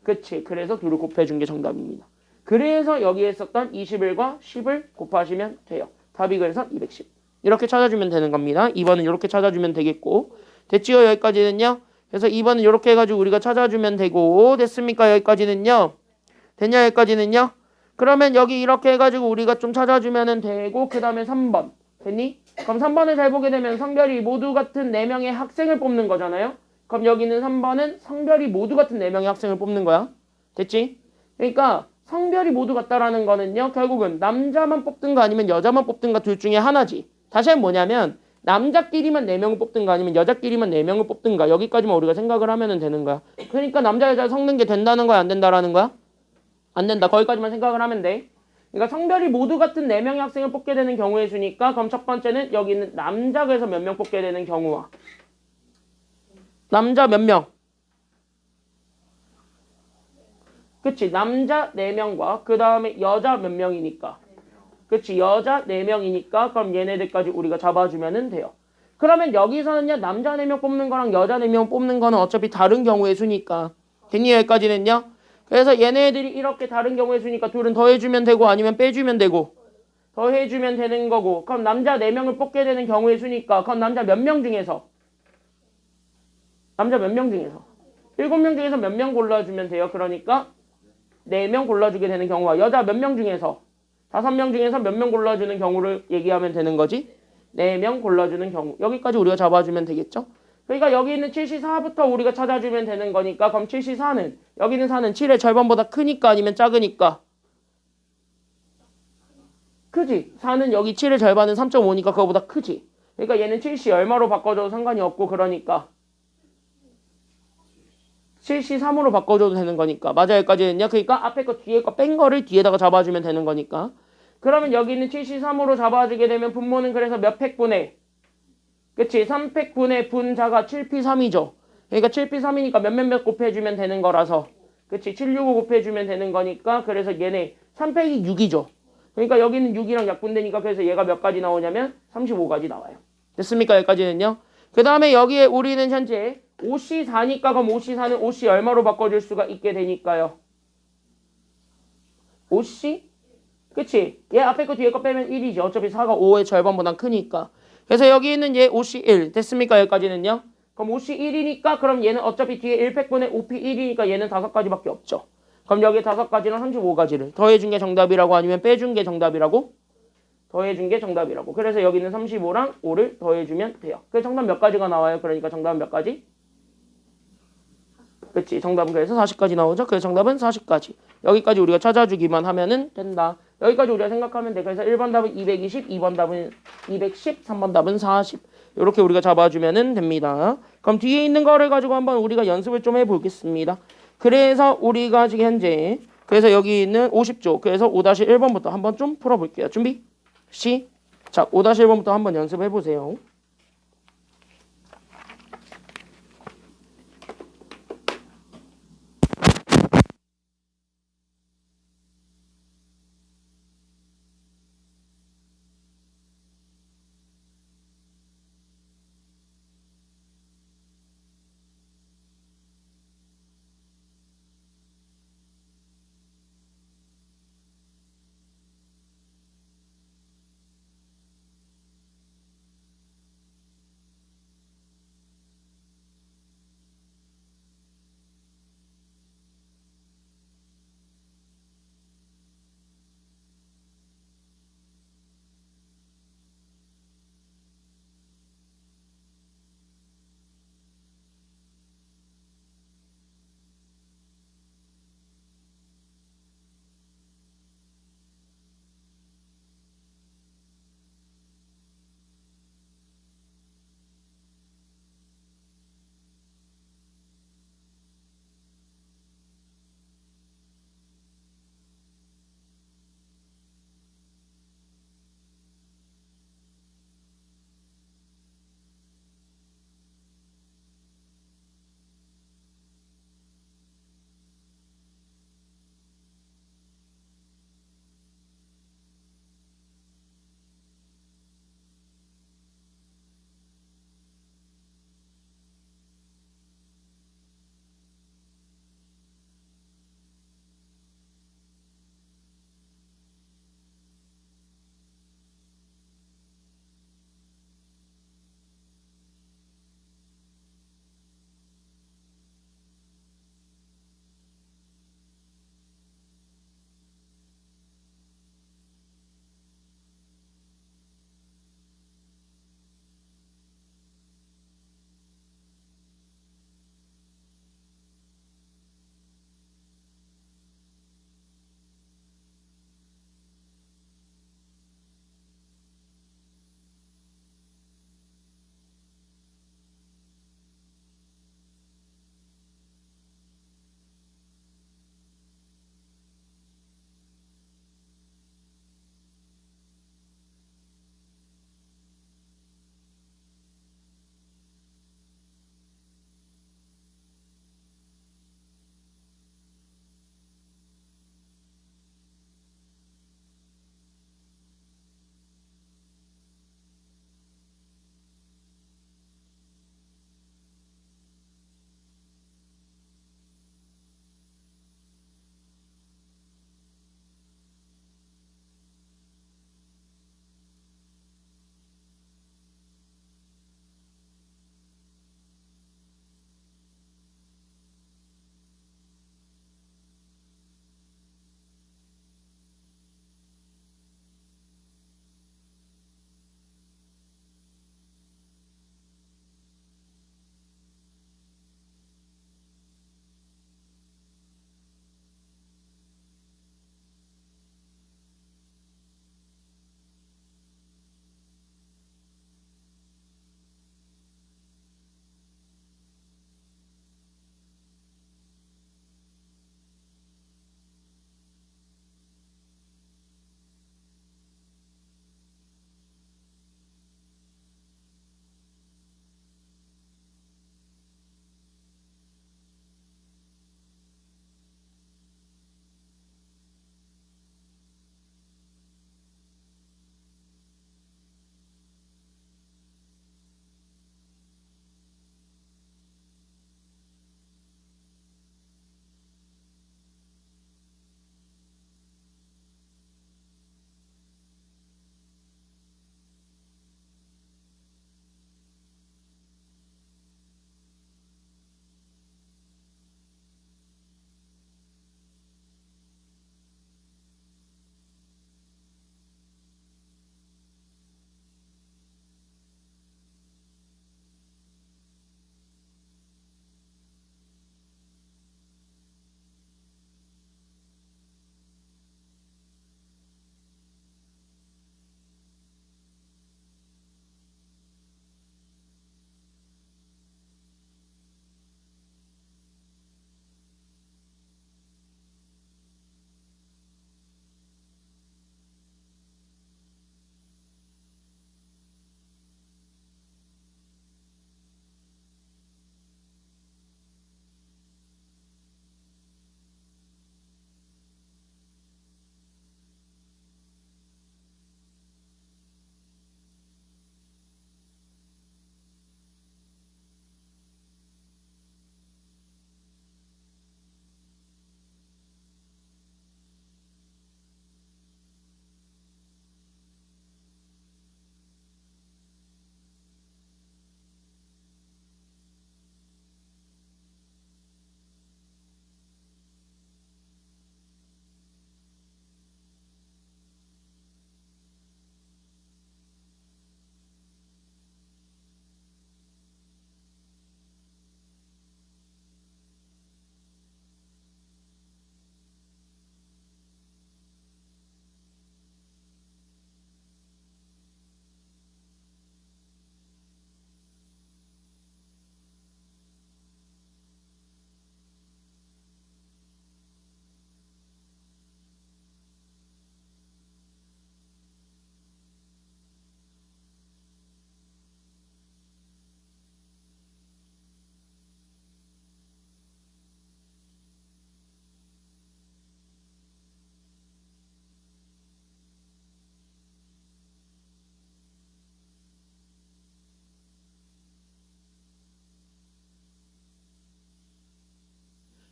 A: 그치. 그래서 둘을 곱해준 게 정답입니다. 그래서 여기에 있었던 21과 10을 곱하시면 돼요. 답이 그래서 210. 이렇게 찾아주면 되는 겁니다. 2번은 이렇게 찾아주면 되겠고. 됐지요? 여기까지는요. 그래서 2번은 이렇게 해가지고 우리가 찾아주면 되고. 됐습니까? 여기까지는요. 됐냐? 여기까지는요. 그러면 여기 이렇게 해가지고 우리가 좀 찾아주면 되고 그 다음에 3번. 됐니? 그럼 3번을 잘 보게 되면 성별이 모두 같은 4명의 학생을 뽑는 거잖아요. 그럼 여기는 3번은 성별이 모두 같은 4명의 학생을 뽑는 거야. 됐지? 그러니까 성별이 모두 같다라는 거는요. 결국은 남자만 뽑든가 아니면 여자만 뽑든가 둘 중에 하나지. 다시 한번 뭐냐면 남자끼리만 4명을 뽑든가 아니면 여자끼리만 4명을 뽑든가 여기까지만 우리가 생각을 하면 되는 거야. 그러니까 남자 여자 섞는 게 된다는 거야? 안 된다라는 거야? 안 된다. 거기까지만 생각을 하면 돼. 그러니까 성별이 모두 같은 4명의 학생을 뽑게 되는 경우의 수니까 그럼 첫 번째는 여기는 남자 그래서 몇 명 뽑게 되는 경우와 남자 몇 명? 그치. 남자 4명과 그 다음에 여자 몇 명이니까 그치. 여자 4명이니까 그럼 얘네들까지 우리가 잡아주면 돼요. 그러면 여기서는요. 남자 4명 뽑는 거랑 여자 4명 뽑는 거는 어차피 다른 경우의 수니까 됐니? 여기까지는요. 그래서 얘네들이 이렇게 다른 경우의 수니까 둘은 더해주면 되고 아니면 빼주면 되고 더해주면 되는 거고 그럼 남자 4명을 뽑게 되는 경우의 수니까 그럼 남자 몇 명 중에서 남자 몇 명 중에서 7명 중에서 몇 명 골라주면 돼요. 그러니까 4명 골라주게 되는 경우와 여자 몇 명 중에서 5명 중에서 몇 명 골라주는 경우를 얘기하면 되는 거지. 4명 골라주는 경우 여기까지 우리가 잡아주면 되겠죠. 그러니까 여기 있는 74부터 우리가 찾아주면 되는 거니까 그럼 74는 여기 있는 4는 7의 절반보다 크니까 아니면 작으니까 크지. 4는 여기 7의 절반은 3.5니까 그거보다 크지. 그러니까 얘는 7시 얼마로 바꿔줘도 상관이 없고 그러니까 7시 3으로 바꿔줘도 되는 거니까 맞아요. 여기까지는요. 그러니까 앞에 거 뒤에 거 뺀 거를 뒤에다가 잡아주면 되는 거니까 그러면 여기 있는 7시 3으로 잡아주게 되면 분모는 그래서 몇 팩분의 그치. 3팩분의 분자가 7p3이죠. 그러니까 7p3이니까 몇몇몇 곱해주면 되는 거라서 그치. 765 곱해주면 되는 거니까 그래서 얘네 3팩이 6이죠. 그러니까 여기는 6이랑 약분되니까 그래서 얘가 몇 가지 나오냐면 35가지 나와요. 됐습니까? 여기까지는요. 그 다음에 여기에 우리는 현재 OC4니까 그럼 OC4는 OC 얼마로 바꿔줄 수가 있게 되니까요. OC? 그치? 얘 앞에 거 뒤에 거 빼면 1이지. 어차피 4가 5의 절반보다 크니까. 그래서 여기 있는 얘 OC1 됐습니까? 여기까지는요. 그럼 OC1이니까 그럼 얘는 어차피 뒤에 1팩분의 OP1이니까 얘는 5가지밖에 없죠. 그럼 여기 5가지랑 35가지를 더해준 게 정답이라고 아니면 빼준 게 정답이라고? 더해준 게 정답이라고. 그래서 여기는 35랑 5를 더해주면 돼요. 그래서 정답 몇 가지가 나와요? 그러니까 정답은 몇 가지? 그치. 정답은 그래서 40가지 나오죠. 그래서 정답은 40가지. 여기까지 우리가 찾아주기만 하면은 된다. 여기까지 우리가 생각하면 돼. 그래서 1번 답은 220, 2번 답은 210, 3번 답은 40. 이렇게 우리가 잡아주면 됩니다. 그럼 뒤에 있는 거를 가지고 한번 우리가 연습을 좀 해보겠습니다. 그래서 우리가 지금 현재 그래서 여기 있는 50조 그래서 5-1번부터 한번 좀 풀어볼게요. 준비 시작. 5-1번부터 한번 연습해보세요.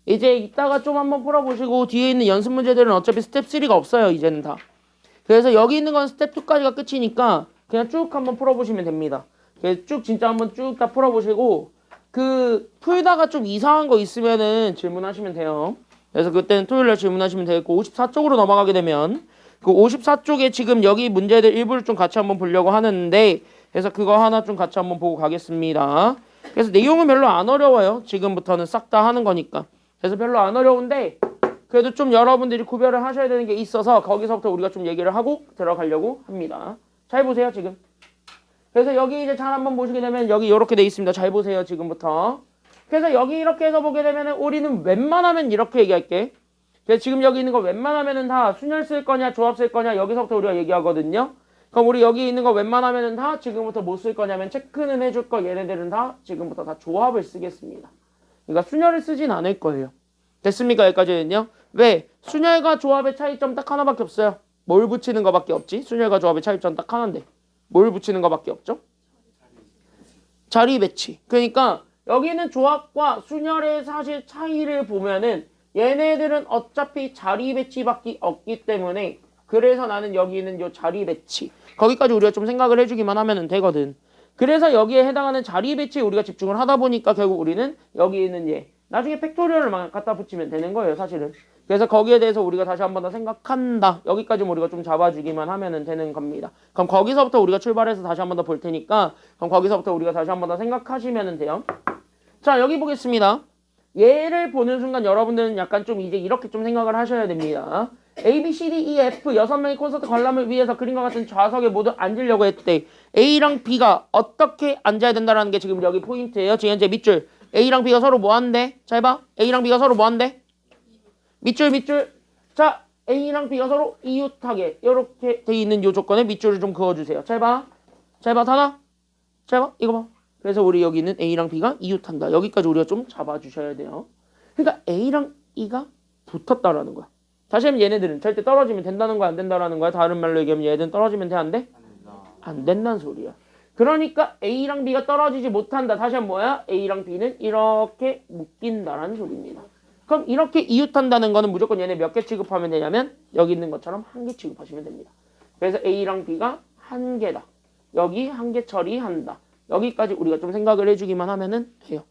A: 이제 이따가 좀 한번 풀어보시고 뒤에 있는 연습 문제들은 어차피 스텝 3가 없어요. 이제는 다. 그래서 여기 있는 건 스텝 2까지가 끝이니까 그냥 쭉 한번 풀어보시면 됩니다. 그래서 쭉 진짜 한번 쭉 다 풀어보시고 그 풀다가 좀 이상한 거 있으면은 질문하시면 돼요. 그래서 그때는 토요일날 질문하시면 되겠고 54쪽으로 넘어가게 되면 그 54쪽에 지금 여기 문제들 일부를 좀 같이 한번 보려고 하는데 그래서 그거 하나 좀 같이 한번 보고 가겠습니다. 그래서 내용은 별로 안 어려워요. 지금부터는 싹 다 하는 거니까. 그래서 별로 안 어려운데 그래도 좀 여러분들이 구별을 하셔야 되는 게 있어서 거기서부터 우리가 좀 얘기를 하고 들어가려고 합니다. 잘 보세요 지금. 그래서 여기 이제 잘 한번 보시게 되면 여기 이렇게 돼 있습니다. 잘 보세요 지금부터. 그래서 여기 이렇게 해서 보게 되면 우리는 웬만하면 이렇게 얘기할게. 그래서 지금 여기 있는 거 웬만하면은 다 순열 쓸 거냐 조합 쓸 거냐 여기서부터 우리가 얘기하거든요. 그럼 우리 여기 있는 거 웬만하면은 다 지금부터 뭐 쓸 거냐면 체크는 해줄 거 얘네들은 다 지금부터 다 조합을 쓰겠습니다. 그러니까 순열을 쓰진 않을 거예요. 됐습니까? 여기까지는요. 왜? 순열과 조합의 차이점 딱 하나밖에 없어요. 뭘 붙이는 거밖에 없지? 순열과 조합의 차이점 딱 하나인데 뭘 붙이는 거밖에 없죠? 자리 배치. 그러니까 여기는 조합과 순열의 사실 차이를 보면은 얘네들은 어차피 자리 배치밖에 없기 때문에 그래서 나는 여기 있는 요 자리 배치 거기까지 우리가 좀 생각을 해주기만 하면 되거든. 그래서 여기에 해당하는 자리 배치에 우리가 집중을 하다 보니까 결국 우리는 여기 있는 얘 나중에 팩토리얼만 갖다 붙이면 되는 거예요 사실은. 그래서 거기에 대해서 우리가 다시 한 번 더 생각한다. 여기까지 우리가 좀 잡아주기만 하면 되는 겁니다. 그럼 거기서부터 우리가 출발해서 다시 한 번 더 볼 테니까 그럼 거기서부터 우리가 다시 한 번 더 생각하시면 돼요. 자 여기 보겠습니다. 얘를 보는 순간 여러분들은 약간 좀 이제 이렇게 좀 생각을 하셔야 됩니다. A, B, C, D, E, F 6명의 콘서트 관람을 위해서 그림과 같은 좌석에 모두 앉으려고 했대. A랑 B가 어떻게 앉아야 된다는 게 지금 여기 포인트예요. 지금 현재 밑줄. A랑 B가 서로 뭐 한대? 잘 봐. A랑 B가 서로 뭐 한대? 밑줄. 자, A랑 B가 서로 이웃하게 이렇게 돼 있는 요 조건에 밑줄을 좀 그어주세요. 잘 봐. 다나? 잘 봐. 이거 봐. 그래서 우리 여기 있는 A랑 B가 이웃한다. 여기까지 우리가 좀 잡아주셔야 돼요. 그러니까 A랑 E가 붙었다라는 거야. 다시 하면 얘네들은 절대 떨어지면 된다는 거야 안 된다라는 거야. 다른 말로 얘기하면 얘들은 떨어지면 돼 안 돼? 안 된다는 소리야. 그러니까 A랑 B가 떨어지지 못한다. 다시 하면 뭐야? A랑 B는 이렇게 묶인다라는 소리입니다. 그럼 이렇게 이웃한다는 거는 무조건 얘네 몇 개 취급하면 되냐면 여기 있는 것처럼 한 개 취급하시면 됩니다. 그래서 A랑 B가 한 개다. 여기 한 개 처리한다. 여기까지 우리가 좀 생각을 해주기만 하면은 돼요.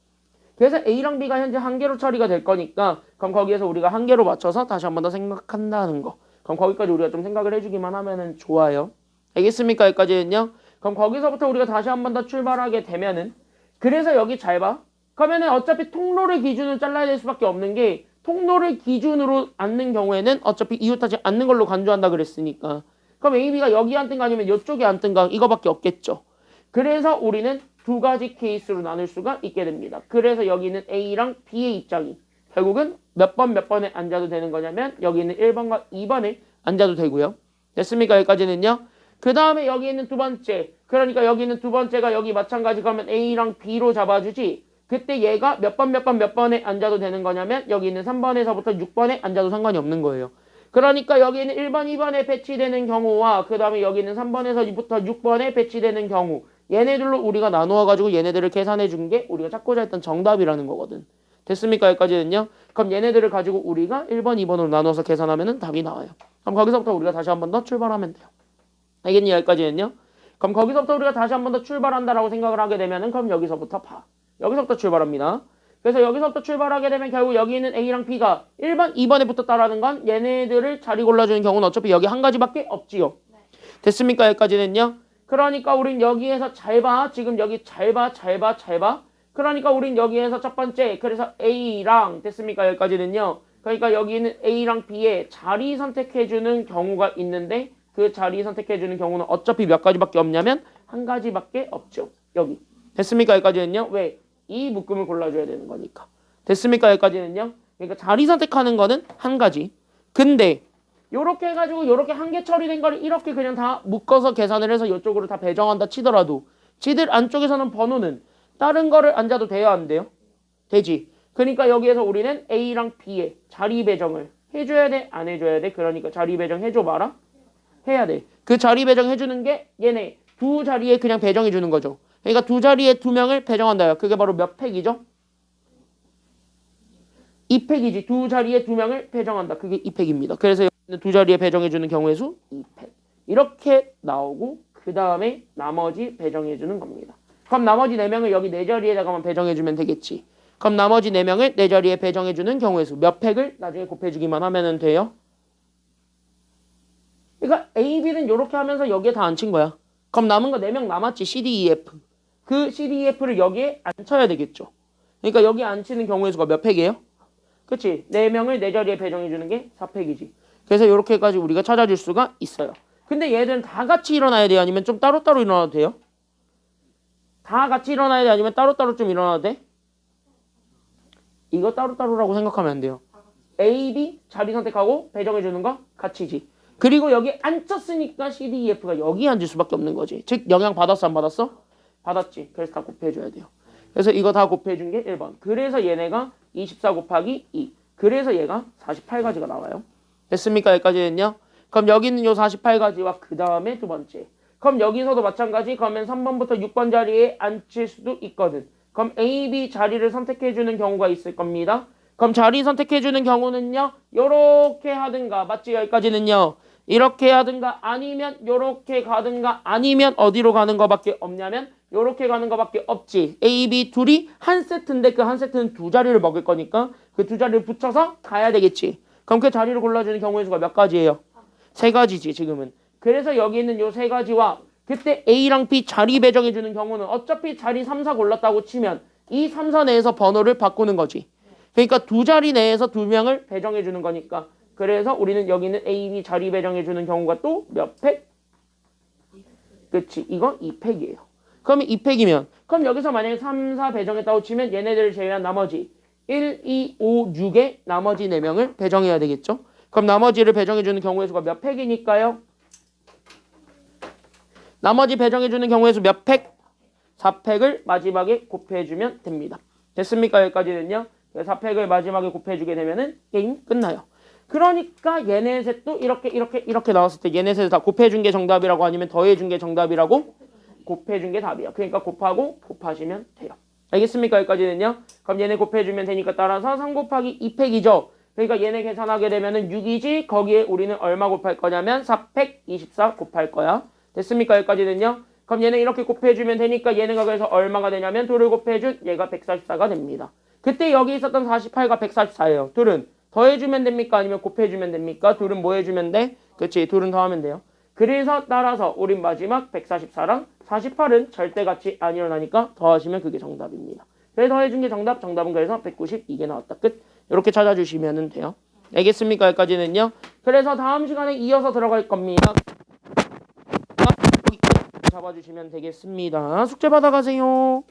A: 그래서 A랑 B가 현재 한 개로 처리가 될 거니까 그럼 거기에서 우리가 한 개로 맞춰서 다시 한 번 더 생각한다는 거. 그럼 거기까지 우리가 좀 생각을 해주기만 하면은 좋아요. 알겠습니까? 여기까지는요. 그럼 거기서부터 우리가 다시 한 번 더 출발하게 되면은 그래서 여기 잘 봐. 그러면은 어차피 통로를 기준으로 잘라야 될 수밖에 없는 게 통로를 기준으로 앉는 경우에는 어차피 이웃하지 않는 걸로 간주한다 그랬으니까 그럼 A, B가 여기 앉든가 아니면 이쪽에 앉든가 이거밖에 없겠죠. 그래서 우리는 두 가지 케이스로 나눌 수가 있게 됩니다. 그래서 여기는 A랑 B의 입장이 결국은 몇 번에 앉아도 되는 거냐면 여기 있는 1번과 2번에 앉아도 되고요. 됐습니까? 여기까지는요. 그 다음에 여기 있는 두 번째 그러니까 여기 있는 두 번째가 여기 마찬가지 그러면 A랑 B로 잡아주지 그때 얘가 몇 번에 앉아도 되는 거냐면 여기 있는 3번에서부터 6번에 앉아도 상관이 없는 거예요. 그러니까 여기 있는 1번, 2번에 배치되는 경우와 그 다음에 여기 있는 3번에서부터 6번에 배치되는 경우 얘네들로 우리가 나누어가지고 얘네들을 계산해 준 게 우리가 찾고자 했던 정답이라는 거거든. 됐습니까? 여기까지는요. 그럼 얘네들을 가지고 우리가 1번, 2번으로 나눠서 계산하면 답이 나와요. 그럼 거기서부터 우리가 다시 한 번 더 출발하면 돼요. 알겠니? 여기까지는요. 그럼 거기서부터 우리가 다시 한 번 더 출발한다라고 생각을 하게 되면은 그럼 여기서부터 봐. 여기서부터 출발합니다. 그래서 여기서부터 출발하게 되면 결국 여기 있는 A랑 B가 1번, 2번에 붙었다라는 건 얘네들을 자리 골라주는 경우는 어차피 여기 한 가지밖에 없지요. 됐습니까? 여기까지는요. 그러니까 우린 여기에서 잘 봐. 지금 여기 잘 봐. 그러니까 우린 여기에서 첫 번째 그래서 A랑 됐습니까? 여기까지는요. 그러니까 여기 있는 A랑 B에 자리 선택해주는 경우가 있는데 그 자리 선택해주는 경우는 어차피 몇 가지밖에 없냐면 한 가지밖에 없죠. 여기. 됐습니까? 여기까지는요. 왜? 이 묶음을 골라줘야 되는 거니까. 됐습니까? 여기까지는요. 그러니까 자리 선택하는 거는 한 가지. 근데 요렇게 해가지고 요렇게 한 개 처리된 거를 이렇게 그냥 다 묶어서 계산을 해서 이쪽으로 다 배정한다 치더라도 지들 안쪽에서는 번호는 다른 거를 앉아도 돼야 안 돼요? 되지. 그러니까 여기에서 우리는 A랑 B의 자리 배정을 해줘야 돼? 안 해줘야 돼? 그러니까 자리 배정 해줘 봐라? 해야 돼. 그 자리 배정 해주는 게 얘네 두 자리에 그냥 배정해 주는 거죠. 그러니까 두 자리에 두 명을 배정한다요. 그게 바로 몇 팩이죠? 2팩이지. 두 자리에 두 명을 배정한다. 그게 2팩입니다. 그래서 여기는 두 자리에 배정해주는 경우의 수 2팩. 이렇게 나오고 그 다음에 나머지 배정해주는 겁니다. 그럼 나머지 4명을 여기 네 자리에다가만 배정해주면 되겠지. 그럼 나머지 4명을 네 자리에 배정해주는 경우의 수 몇 팩을 나중에 곱해주기만 하면 돼요. 그러니까 A, B는 이렇게 하면서 여기에 다 안 친 거야. 그럼 남은 거 4명 남았지. C, D, E, F. 그 C, D, E, F를 여기에 안 쳐야 되겠죠. 그러니까 여기 안 치는 경우의 수가 몇 팩이에요? 그치? 4명을 네 자리에 배정해주는 게 4팩이지. 그래서 이렇게까지 우리가 찾아줄 수가 있어요. 근데 얘들은 다 같이 일어나야 돼요? 아니면 좀 따로따로 일어나도 돼요? 다 같이 일어나야 돼? 아니면 따로따로 좀 일어나도 돼? 이거 따로따로라고 생각하면 안 돼요. A, B 자리 선택하고 배정해주는 거 같이지. 그리고 여기 앉혔으니까 C, D, E, F가 여기 앉을 수밖에 없는 거지. 즉 영향 받았어 안 받았어? 받았지. 그래서 다 곱해줘야 돼요. 그래서 이거 다 곱해준 게 1번. 그래서 얘네가 24 곱하기 2. 그래서 얘가 48가지가 나와요. 됐습니까? 여기까지는요. 그럼 여기 있는 요 48가지와 그 다음에 두 번째. 그럼 여기서도 마찬가지. 그러면 3번부터 6번 자리에 앉힐 수도 있거든. 그럼 A, B 자리를 선택해주는 경우가 있을 겁니다. 그럼 자리 선택해주는 경우는요. 요렇게 하든가. 맞지? 여기까지는요. 이렇게 하든가 아니면 요렇게 가든가 아니면 어디로 가는 거밖에 없냐면 요렇게 가는 거밖에 없지. A, B 둘이 한 세트인데 그 한 세트는 두 자리를 먹을 거니까 그 두 자리를 붙여서 가야 되겠지. 그럼 그 자리를 골라주는 경우의 수가 몇 가지예요? 3가지지 지금은. 그래서 여기 있는 요 3가지와 그때 A랑 B 자리 배정해주는 경우는 어차피 자리 3, 4 골랐다고 치면 이 3, 4 내에서 번호를 바꾸는 거지. 그러니까 두 자리 내에서 두 명을 배정해주는 거니까. 그래서 우리는 여기는 A, B 자리 배정해주는 경우가 또 몇 팩? 그치. 이거 2팩이에요. 그러면 2팩이면 그럼 여기서 만약에 3, 4 배정했다고 치면 얘네들을 제외한 나머지 1, 2, 5, 6의 나머지 4명을 배정해야 되겠죠. 그럼 나머지를 배정해주는 경우의 수가 몇 팩이니까요? 나머지 배정해주는 경우의 수 몇 팩? 4팩을 마지막에 곱해주면 됩니다. 됐습니까? 여기까지는요. 4팩을 마지막에 곱해주게 되면은 게임 끝나요. 그러니까 얘네 셋도 이렇게 나왔을 때 얘네 셋을 다 곱해준 게 정답이라고 아니면 더해준 게 정답이라고? 곱해준 게 답이야. 그러니까 곱하고 곱하시면 돼요. 알겠습니까? 여기까지는요. 그럼 얘네 곱해주면 되니까 따라서 3 곱하기 2팩이죠. 그러니까 얘네 계산하게 되면은 6이지. 거기에 우리는 얼마 곱할 거냐면 4팩 24 곱할 거야. 됐습니까? 여기까지는요. 그럼 얘네 이렇게 곱해주면 되니까 얘네가 그래서 얼마가 되냐면 둘을 곱해준 얘가 144가 됩니다. 그때 여기 있었던 48과 144예요. 둘은 더해주면 됩니까? 아니면 곱해주면 됩니까? 둘은 뭐 해주면 돼? 그치, 둘은 더하면 돼요. 그래서 따라서 우린 마지막 144랑 48은 절대같이 안 일어나니까 더하시면 그게 정답입니다. 그래서 더해준 게 정답은 그래서 192개 나왔다. 끝. 이렇게 찾아주시면 돼요. 알겠습니까? 여기까지는요. 그래서 다음 시간에 이어서 들어갈 겁니다. 여기까지 잡아주시면 되겠습니다. 숙제 받아가세요.